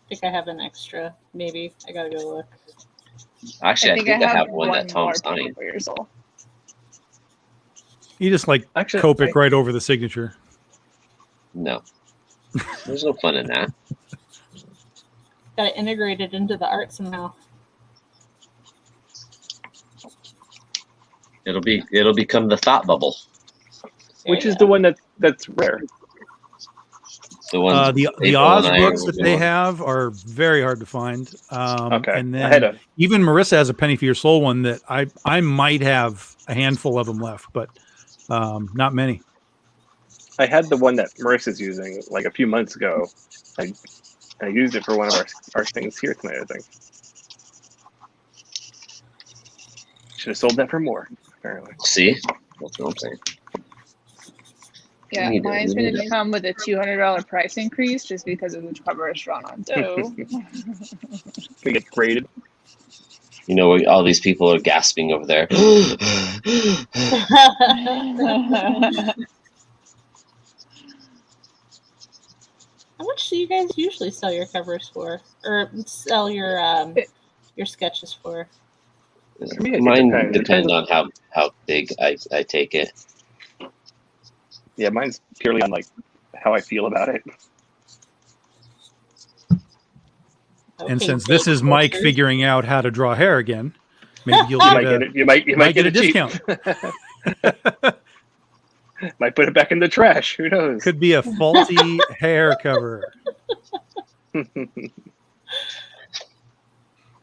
think I have an extra. Maybe I gotta go look. Actually, I think I have one that Tom more signed. for your soul. You just Actually, Copic right over the signature. No, there's no fun in that. Gotta integrate it into the art somehow. It'll become the thought bubble. Which is the one that's rare? The one the Oz books that they have are very hard to find. Okay. And then even Marissa has a Penny for Your Soul one that I might have a handful of them left, but not many. I had the one that Marissa's using like a few months ago. I used it for one of our things here tonight, I think. Should have sold that for more, apparently. See? That's what I'm saying. Yeah, mine's going to come with a $200 price increase just because of the cover is drawn on. So We get graded. You know, all these people are gasping over there. How much do you guys usually sell your covers for, or sell your sketches for? Mine depends on how big I take it. Yeah, mine's purely on like how I feel about it. And since this is Mike figuring out how to draw hair again, maybe you'll you might get a discount. Might put it back in the trash. Who knows? Could be a faulty hair cover.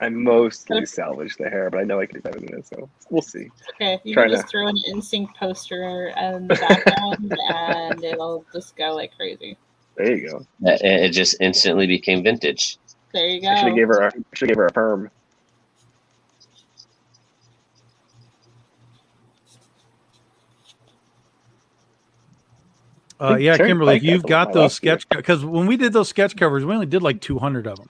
I mostly salvage the hair, but I know I can do better than this, so we'll see. Okay, you can just throw an NSYNC poster in the background and it'll just go like crazy. There you go. It just instantly became vintage. There you go. I should have gave her a perm. Yeah, Kimberly, if you've got those sketch, because when we did those sketch covers, we only did like 200 of them.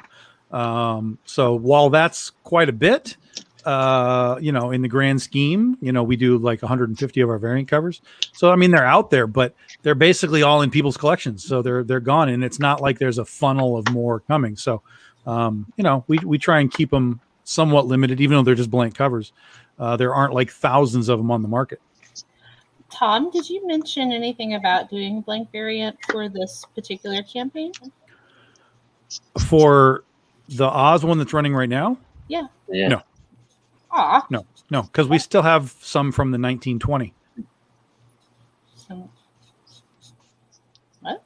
So while that's quite a bit, in the grand scheme, we do like 150 of our variant covers. So, I mean, they're out there, but they're basically all in people's collections. So they're gone, and it's not like there's a funnel of more coming. So, we try and keep them somewhat limited, even though they're just blank covers. There aren't like thousands of them on the market. Tom, did you mention anything about doing blank variant for this particular campaign? For the Oz one that's running right now? Yeah. No. Aw. No, because we still have some from the 1920. What?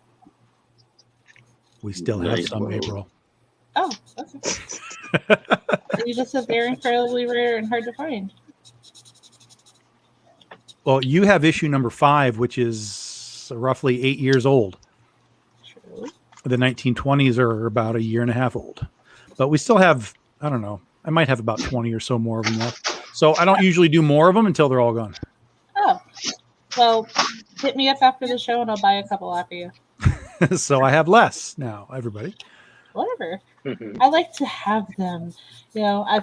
We still have some, April. Oh, okay. You just said they're incredibly rare and hard to find. Well, you have issue number 5, which is roughly 8 years old. True. The 1920s are about a year and a half old. But we still have, I don't know, I might have about 20 or so more of them left. So I don't usually do more of them until they're all gone. Oh, well, hit me up after the show and I'll buy a couple after you. So I have less now, everybody. Whatever. I like to have them. I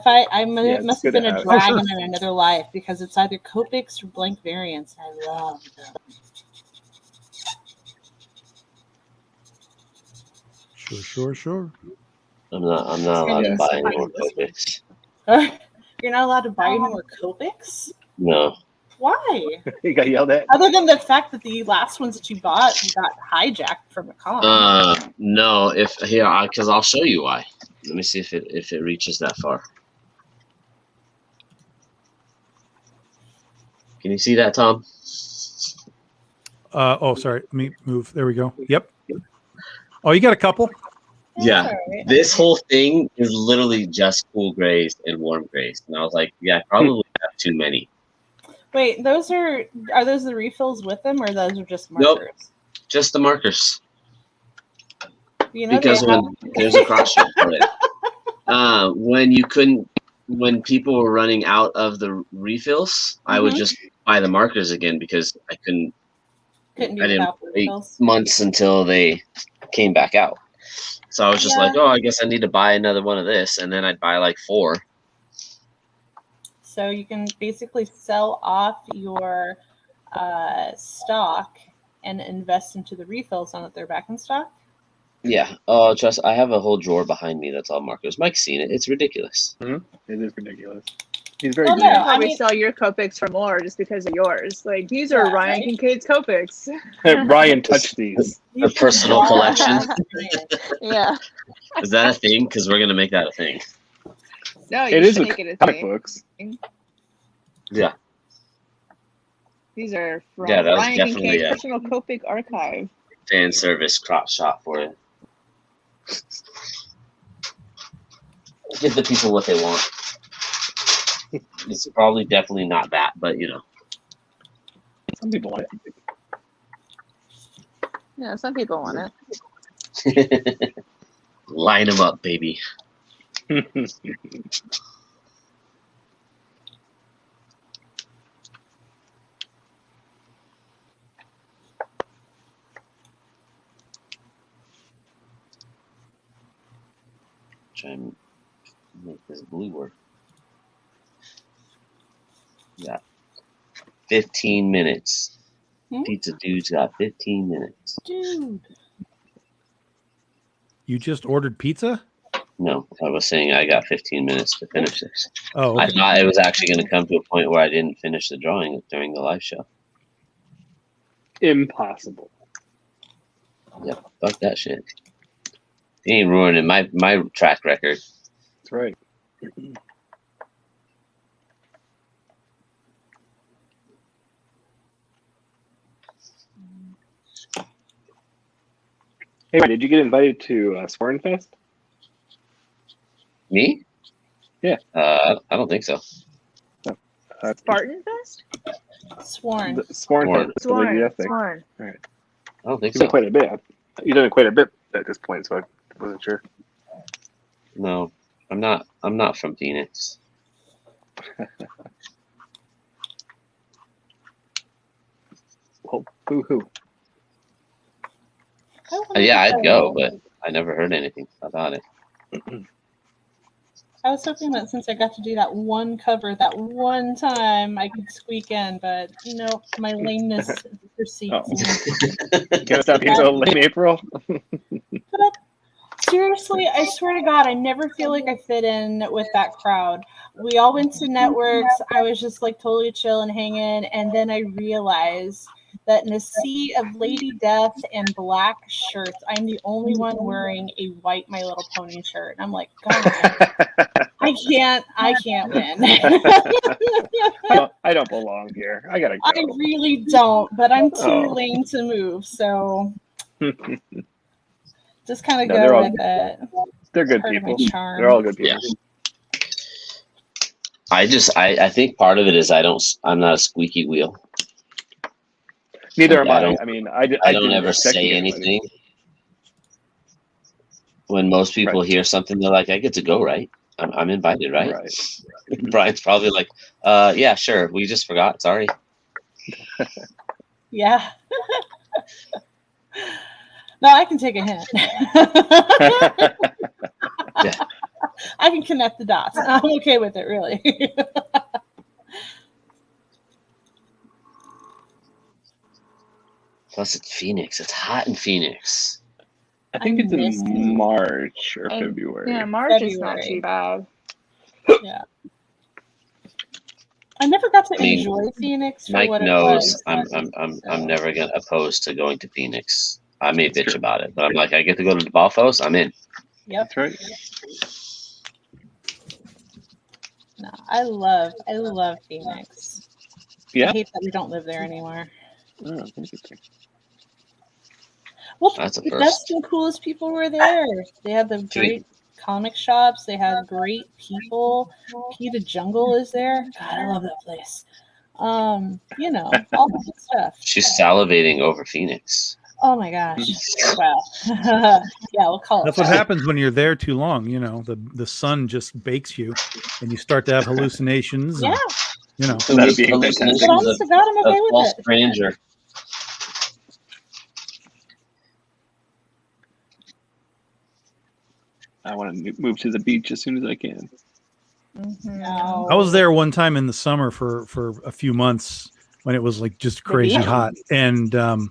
must have been a dragon in another life because it's either Copics or blank variants. I love them. Sure. I'm not allowed to buy any more Copics. You're not allowed to buy any more Copics? No. Why? You got yelled at? Other than the fact that the last ones that you got got hijacked from a con. No. Because I'll show you why. Let me see if it reaches that far. Can you see that, Tom? Oh, sorry. Let me move. There we go. Yep. Oh, you got a couple? Yeah. That's all right. This whole thing is literally just cool grays and warm grays. And I was like, yeah, I probably have too many. Wait, those are those the refills with them, or those are just Nope. markers? Just the markers. You know, Because they have, when there's a cross shop for it. When people were running out of the refills, I would just buy the markers again because I couldn't do I didn't without the wait refills. months until they came back out. So I was just like, oh, I guess I need to buy another one of this, and then I'd buy like 4. So you can basically sell off your stock and invest into the refills on that they're back in stock. Yeah. Oh, trust. I have a whole drawer behind me that's all markers. Mike's seen it. It's ridiculous. It is ridiculous. He's very Well, good. no, You I probably mean- sell your Copics for more just because of yours. Like, these are Yeah, Ryan right? Kincaid's Copics. Ryan touched these. A personal collection. Yeah. Is that a thing? Because we're gonna make that a thing. No, you It is should with make it a comic thing. books. Yeah. These are from Yeah, that was Ryan definitely Kincaid's a- personal Copic archive. Fan service crotch shot for you. Give the people what they want. It's probably definitely not that, but you know. Some people want it. Yeah, some people want it. Line them up, baby. Try and make this blue work. Yeah. 15 minutes. Pizza dude's got 15 minutes. Dude. You just ordered pizza? No, I was saying I got 15 minutes to finish this. Oh, I okay. thought it was actually going to come to a point where I didn't finish the drawing during the live show. Impossible. Yep, fuck that shit. He ain't ruining my track record. That's right. Hey, did you get invited to Spartan Fest? Me? Yeah. I don't think so. Spartan Fest? Sworn. The Spartan Sworn. Fest. It's the Lady Sworn. Death thing. Sworn. I don't think You've done so. quite a bit. You've done quite a bit at this point, so I wasn't sure. No, I'm not. I'm not from Phoenix. Well, boo-hoo. Yeah, I'd go, but I never heard anything about it. I was hoping that since I got to do that one cover that one time, I could squeak in, but no, my lameness proceeds. Oh. You gotta stop being so late, April. But seriously, I swear to God, I never feel like I fit in with that crowd. We all went to networks. I was just like totally chill and hanging, and then I realized that in a sea of Lady Death and black shirts, I'm the only one wearing a white My Little Pony shirt. And I'm like, God, I can't win. I don't belong here. I gotta go. I really don't, but I'm too lame to move, so just kind of No, they're go all- with it. They're good Part of my people. charm. They're all good people. I think part of it is I'm not a squeaky wheel. Neither am I I. don't- I mean, I I don't didn't ever expect to say get invited. anything. When most people hear something, they're like, I get to go, right? I'm invited, right? Right. Brian's probably like, yeah, sure. We just forgot. Sorry. Yeah. No, I can take a hint. Yeah. I can connect the dots. I'm okay with it, really. Plus, it's Phoenix. It's hot in Phoenix. I think I it's missed it. in March or And- February. Yeah, March is not February. too bad. Yeah. I never got to I mean, enjoy Phoenix for Mike what knows it I'm was. I'm so. never gonna oppose to going to Phoenix. I may That's bitch true. about it, but I'm like, I get to go to the Balfos. I'm in. Yep. That's right. No, I love Phoenix. Yeah. I hate that we don't live there anymore. Oh, interesting. Well, That's a the first. best and coolest people were there. They had the Sweet. great comic shops. They had great people. Peter Jungle is there. God, I love that place. You know, all the good stuff. She's salivating over Phoenix. Oh my gosh. Wow. Yeah, we'll call it That's what that. happens when you're there too long. You know, the sun just bakes you, and you start to have hallucinations. Yeah. And, you know, That'd be Hallucinations But honest to God, I'm okay of with false it. grandeur. I want to move to the beach as soon as I can. No. I was there one time in the summer for a few months when it was like just crazy beach? hot, and Oh.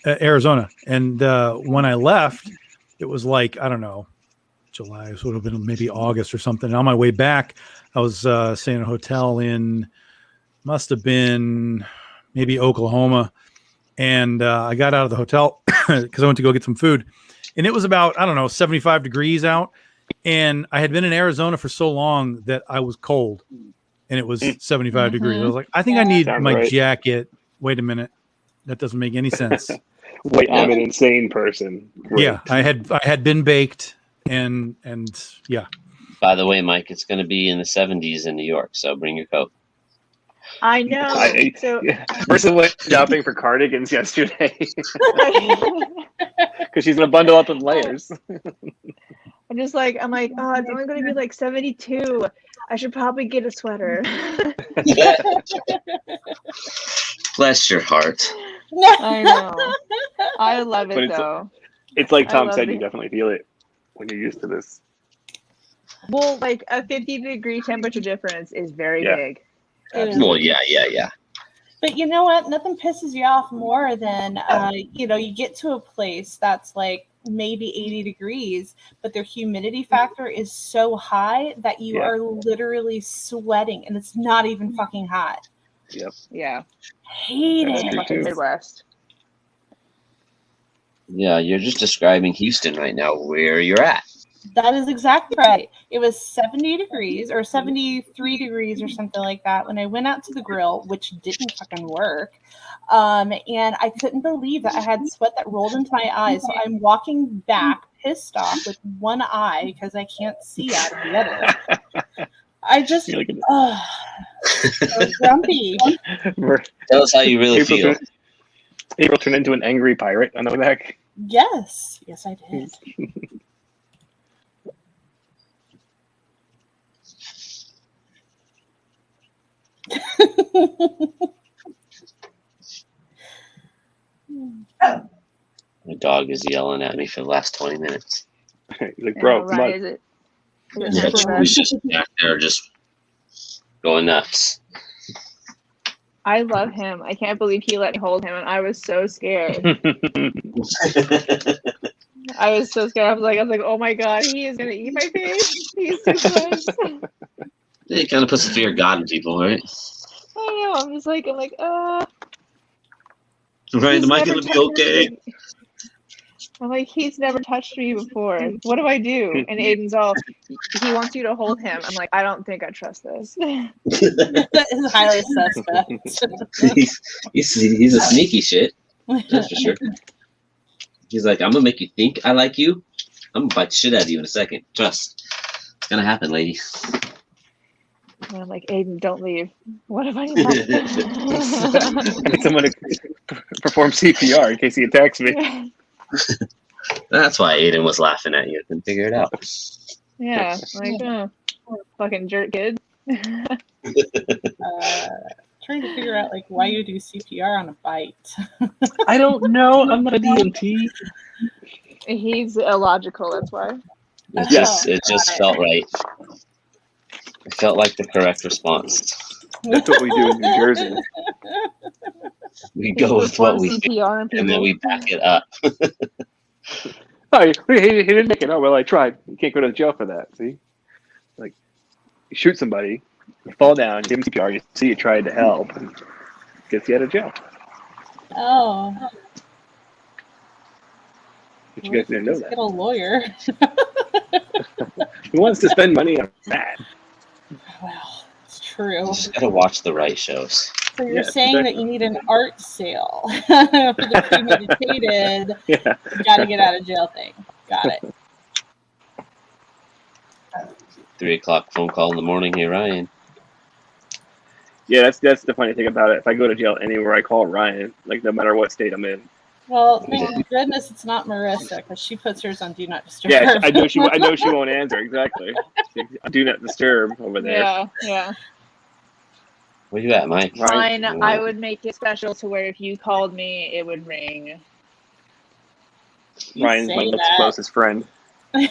Arizona. And when I left, it was like, I don't know, July, so it would have been maybe August or something. And on my way back, I was staying in a hotel in, must have been maybe Oklahoma. And I got out of the hotel because I went to go get some food. And it was about, I don't know, 75 degrees out. And I had been in Arizona for so long that I was cold. And it was 75 degrees. I was like, I think I need Sounds my right. jacket. Wait a minute. That doesn't make any sense. Wait, I'm an insane person. Great. Yeah, I had been baked, and yeah. By the way, Mike, it's going to be in the 70s in New York, so bring your coat. I know. So Person went shopping for cardigans yesterday because she's gonna bundle up in layers. I'm like, oh, it's only going to be like 72. I should probably get a sweater. Bless your heart. I know. I love But it it's- though. It's like I Tom love said, you it. definitely feel it when you're used to this. Well, like a 50-degree temperature difference is very Yeah. big. It is. Well, yeah. But you know what? Nothing pisses you off more than, you get to a place that's like maybe 80 degrees, but their humidity factor is so high that you Yeah. are literally sweating and it's not even fucking hot. Yeah. Hate That's it. true. Fucking too. Midwest. Yeah, you're just describing Houston right now, where you're at. That is exactly right. It was 70 degrees or 73 degrees or something like that when I went out to the grill, which didn't fucking work. And I couldn't believe that I had sweat that rolled into my eyes. So I'm walking back pissed off with one eye because I can't see out of the other. I just, You're like, so grumpy. Tell us how you really feel. April turned into an angry pirate on the way back. Yes, I did. My dog is yelling at me for the last 20 minutes. He's like, bro, come Ryan, on. is it Yeah, time for bed? Chewie's just back there just going nuts. I love him. I can't believe he let me hold him, and I was so scared. I was so scared. I was like, oh my god, he is gonna eat my face. He's too close. It kind of puts the fear of God in people, right? I know. I'm like, Ryan, he's am I never going to be touched okay? me. I'm like, he's never touched me before. What do I do? And Aiden's all, he wants you to hold him. I'm like, I don't think I trust this. That is highly suspect. he's a sneaky shit, that's for sure. He's like, I'm going to make you think I like you. I'm going to bite the shit out of you in a second. Trust. It's going to happen, lady. And I'm like, Aiden, don't leave. What if I need help? I need someone to perform CPR in case he attacks me. That's why Aiden was laughing at you. Couldn't figure it out. Yeah, like, fucking jerk kid. Trying to figure out why you do CPR on a bite. I don't know. I'm not a DMT. He's illogical, that's why. It just felt right. It felt like the correct response. That's what we do in New Jersey. We go with what we think, CPR and and then we back it up. Oh, he didn't make it. Oh, well, I tried. You can't go to jail for that. See? Like, you shoot somebody, you fall down, give him CPR, you see you tried to help, and gets you out of jail. Oh. But you guys didn't know Get that. a lawyer. Who wants to spend money on that? Well, it's true. You just gotta watch the right shows. So you're Yes, saying exactly. that you need an art sale for the premeditated, Yeah. got to get out of jail thing. Got it. 3 o'clock phone call in the morning. Hey, Ryan. Yeah, that's the funny thing about it. If I go to jail anywhere, I call Ryan, like no matter what state I'm in. Well, thank goodness it's not Marissa because she puts hers on Do Not Disturb. Yeah, I know she won't answer exactly. Do not disturb over there. Yeah. Where you at, Mike? Fine, I would make it special to where if you called me, it would ring. You Ryan's say my that. closest friend. It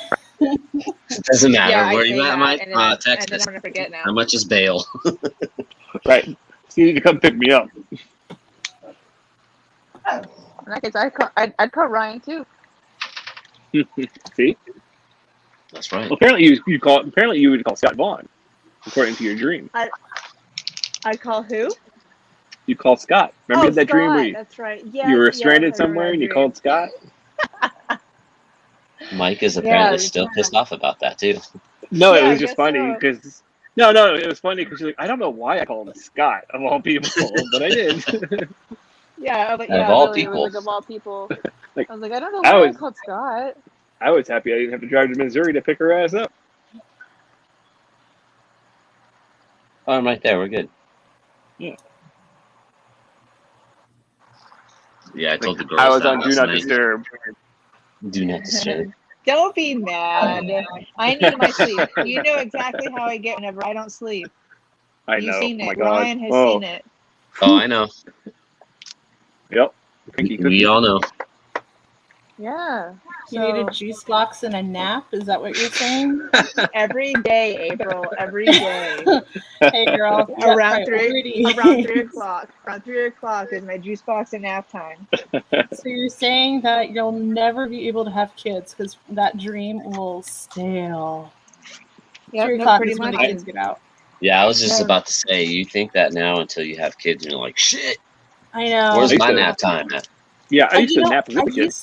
doesn't matter. Yeah, Where I you say at, that, Mike? and then Text I'm us. gonna forget now. How much is bail? Right. So you need to come pick me up. In that case, I'd call Ryan too. See? That's right. Well, apparently you would call Scott Vaughn, according to your dream. I'd call who? You called Scott. Remember that dream where That's right. Yeah. you were yes, stranded I remember somewhere that and you dream. called Scott? Mike is apparently Yeah, still pissed off about that too. No, Yeah, it I was just guess funny so. because it was funny because she's like, I don't know why I called him Scott of all people, but I did. Yeah, Of all literally, people. it was like of all people. Like, I was like, I don't know I why I was- called Scott. I was happy I didn't have to drive to Missouri to pick her ass up. Oh, I'm right there. We're good. Yeah. Yeah, I told the girls I was that on Do last Not night. Disturb. Do not disturb. Don't be mad. I need my sleep. You know exactly how I get whenever I don't sleep. I You've know. seen Oh my it. God. Ryan has seen it. Oh, I know. Yep. Pinky cookie. We all know. Yeah. You need a juice box and a nap? Is that what you're saying? Every day, April. Every day. Hey, girl. you got around 3 priorities. o'clock. Around 3 o'clock is my juice box and nap time. So you're saying that you'll never be able to have kids because that dream will stale. Yep, 3 no, o'clock pretty is when the much. kids get out. Yeah, I was just Yeah. about to say, you think that now until you have kids and you're like, shit, I know. where's used my to- nap time at? Yeah, I used You to know, nap as a kid.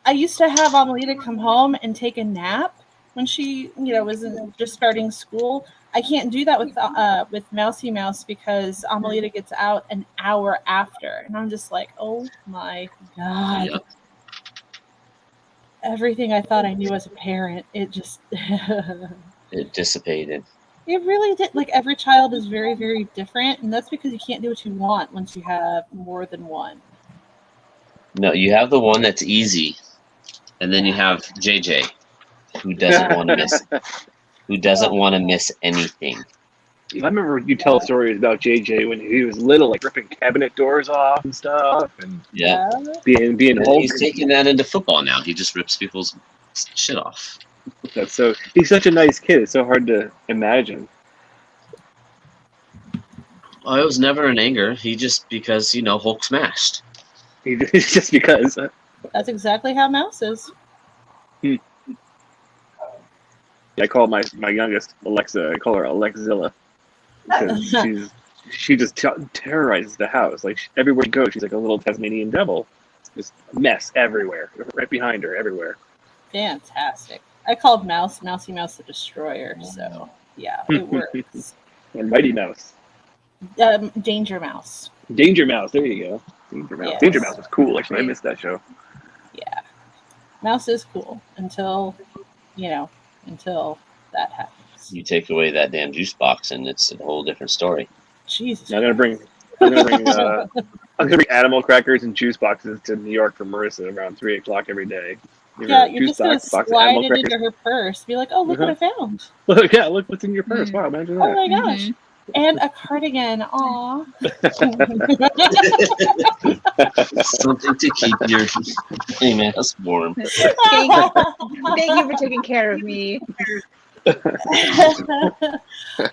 I used to have Amelie come home and take a nap when she, was just starting school. I can't do that with Mousy Mouse because Amelita gets out an hour after, and I'm just like, oh my god! Yep. Everything I thought I knew as a parent, it just It dissipated. it really did. Like every child is very, very different, and that's because you can't do what you want once you have more than one. No, you have the one that's easy, and then you have JJ, who doesn't want to miss, anything. I remember you tell stories about JJ when he was little, like ripping cabinet doors off and stuff, and Yeah, being and Hulk. he's taking that into football now. He just rips people's shit off. That's so. He's such a nice kid. It's so hard to imagine. Oh, it was never in anger. He just because Hulk smashed. It's just because. That's exactly how Mouse is. I call my youngest Alexa. I call her Alexzilla because she just terrorizes the house. Like everywhere you go, she's like a little Tasmanian devil. Just mess everywhere, right behind her, everywhere. Fantastic. I called Mousy Mouse the Destroyer, so yeah, it works. And Mighty Mouse, Danger Mouse. Danger Mouse. There you go. Danger Mouse. Yes. Danger Mouse was cool. Actually, I missed that show. Yeah, Mouse is cool until that happens. You take away that damn juice box, and it's a whole different story. Jesus. I'm gonna bring animal crackers and juice boxes to New York for Marissa around 3 o'clock every day. Give Yeah, her a you're juice just gonna box of slide animal it crackers. into her purse. Be like, oh, look what I found. Look, yeah, look what's in your purse. Wow, imagine Oh that. my gosh. And a cardigan. Aw. Something to keep your ass warm. Thank you for taking care of me.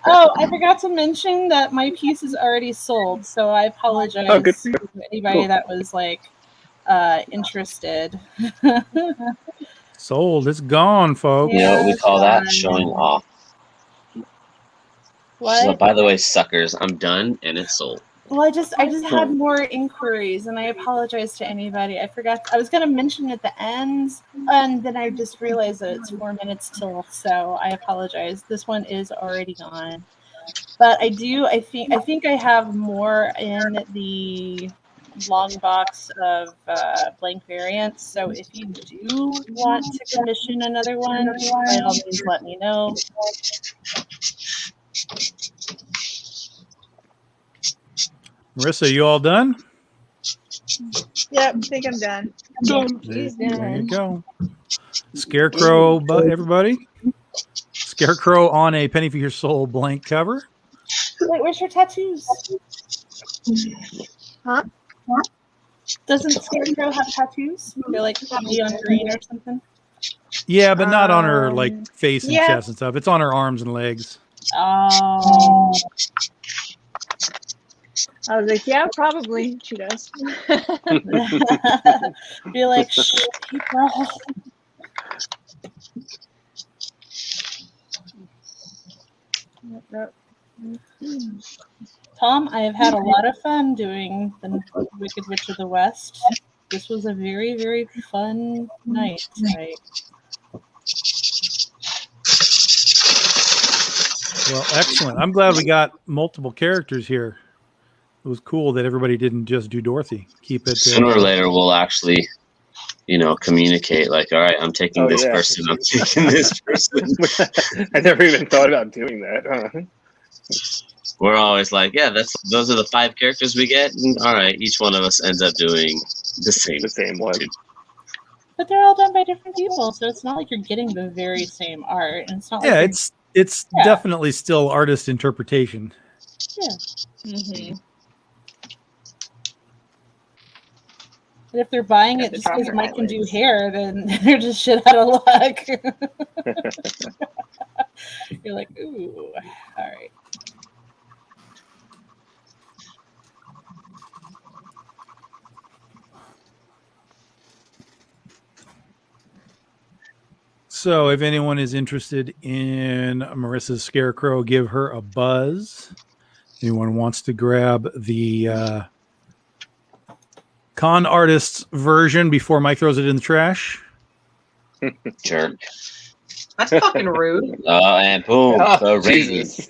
Oh, I forgot to mention that my piece is already sold, so I apologize Oh, good for to you. anybody Cool. that was interested. Sold. It's gone, folks. You know what we Yes, call that? fine. Showing off. What? So, by the way, suckers, I'm done and it's sold. Well, I just had more inquiries, and I apologize to anybody. I forgot. I was going to mention at the end, and then I just realized that it's 4 minutes till, so I apologize. This one is already gone. But I think I have more in the long box of blank variants. So if you do want to commission another one, by all means let me know. Marissa, you all done? Yep, I think I'm done. She's There you done. go. Scarecrow, everybody. Scarecrow on a Penny for Your Soul blank cover. Wait, where's your tattoos? Huh? Doesn't Scarecrow have tattoos? They're like neon green or something. Yeah, but not on her like face and yeah. chest and stuff. It's on her arms and legs. Oh. I was like, yeah, probably. She does. Be like, shh, people. Tom, I have had a lot of fun doing the Wicked Witch of the West. This was a very, very fun night tonight. Well, excellent. I'm glad we got multiple characters here. It was cool that everybody didn't just do Dorothy. Keep it. Sooner or later, we'll actually, communicate. Like, all right, I'm taking this person. I'm taking this person. I never even thought about doing that. Huh? We're always like, yeah, those are the 5 characters we get. And, all right, each one of us ends up doing the same one. But they're all done by different people, so it's not like you're getting the very same art. And it's not like it's definitely still artist interpretation. Yeah. Mm-hmm. But if they're buying it just because Mike can do hair, then they're just shit out of luck. You're like, ooh, all right. So if anyone is interested in Marissa's Scarecrow, give her a buzz. Anyone wants to grab the con artist's version before Mike throws it in the trash? Jerk. That's fucking rude. And boom, Oh, Jesus.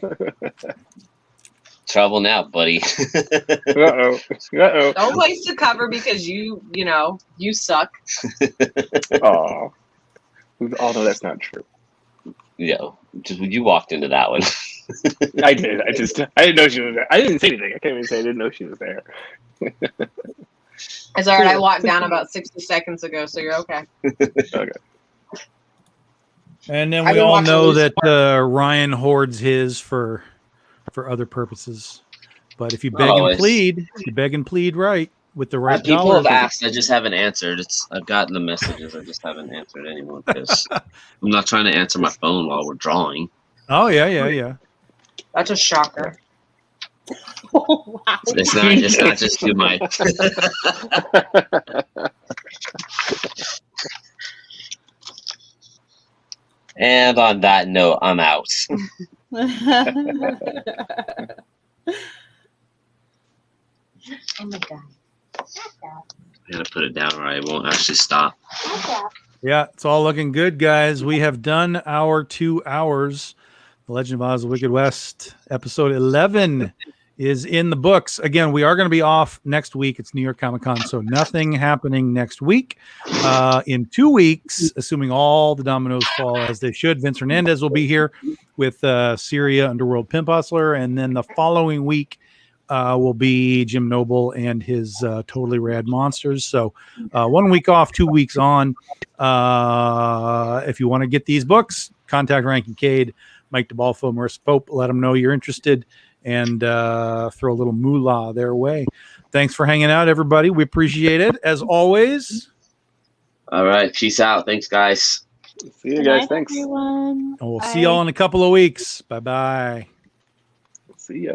Trouble now, buddy. Uh-oh. Don't waste the cover because you suck. Aw. Oh, no, that's not true. Just you walked into that one. I did. I didn't know she was there. I didn't say anything. I can't even say I didn't know she was there. It's all right. I walked down about 60 seconds ago, so you're okay. Okay. And then I've we been all watching know these that Ryan hoards his for other purposes. But if you beg Always. and plead right with the right People dollars. have asked. I just haven't answered. I've gotten the messages. I just haven't answered anyone because I'm not trying to answer my phone while we're drawing. Oh yeah. That's a shocker. Wow. It's not just you, Mike. And on that note, I'm out. Oh my god. I'm gonna put it down or I won't actually stop. Yeah, it's all looking good, guys. We have done our 2 hours. The Legend of Oz: The Wicked West, episode 11 is in the books. Again, we are going to be off next week. It's New York Comic Con, so nothing happening next week. In 2 weeks, assuming all the dominoes fall as they should, Vince Hernandez will be here with Syria Underworld Pimp Hustler, and then the following week will be Jim Noble and his Totally Rad Monsters. So 1 week off, 2 weeks on. If you want to get these books, contact Rankin Cade, Mike DeBalfo, Marissa Pope. Let them know you're interested and throw a little moolah their way. Thanks for hanging out, everybody. We appreciate it, as always. All right. Peace out. Thanks, guys. See you guys. Thanks. Everyone. And we'll see y'all in a couple of weeks. Bye-bye. See ya.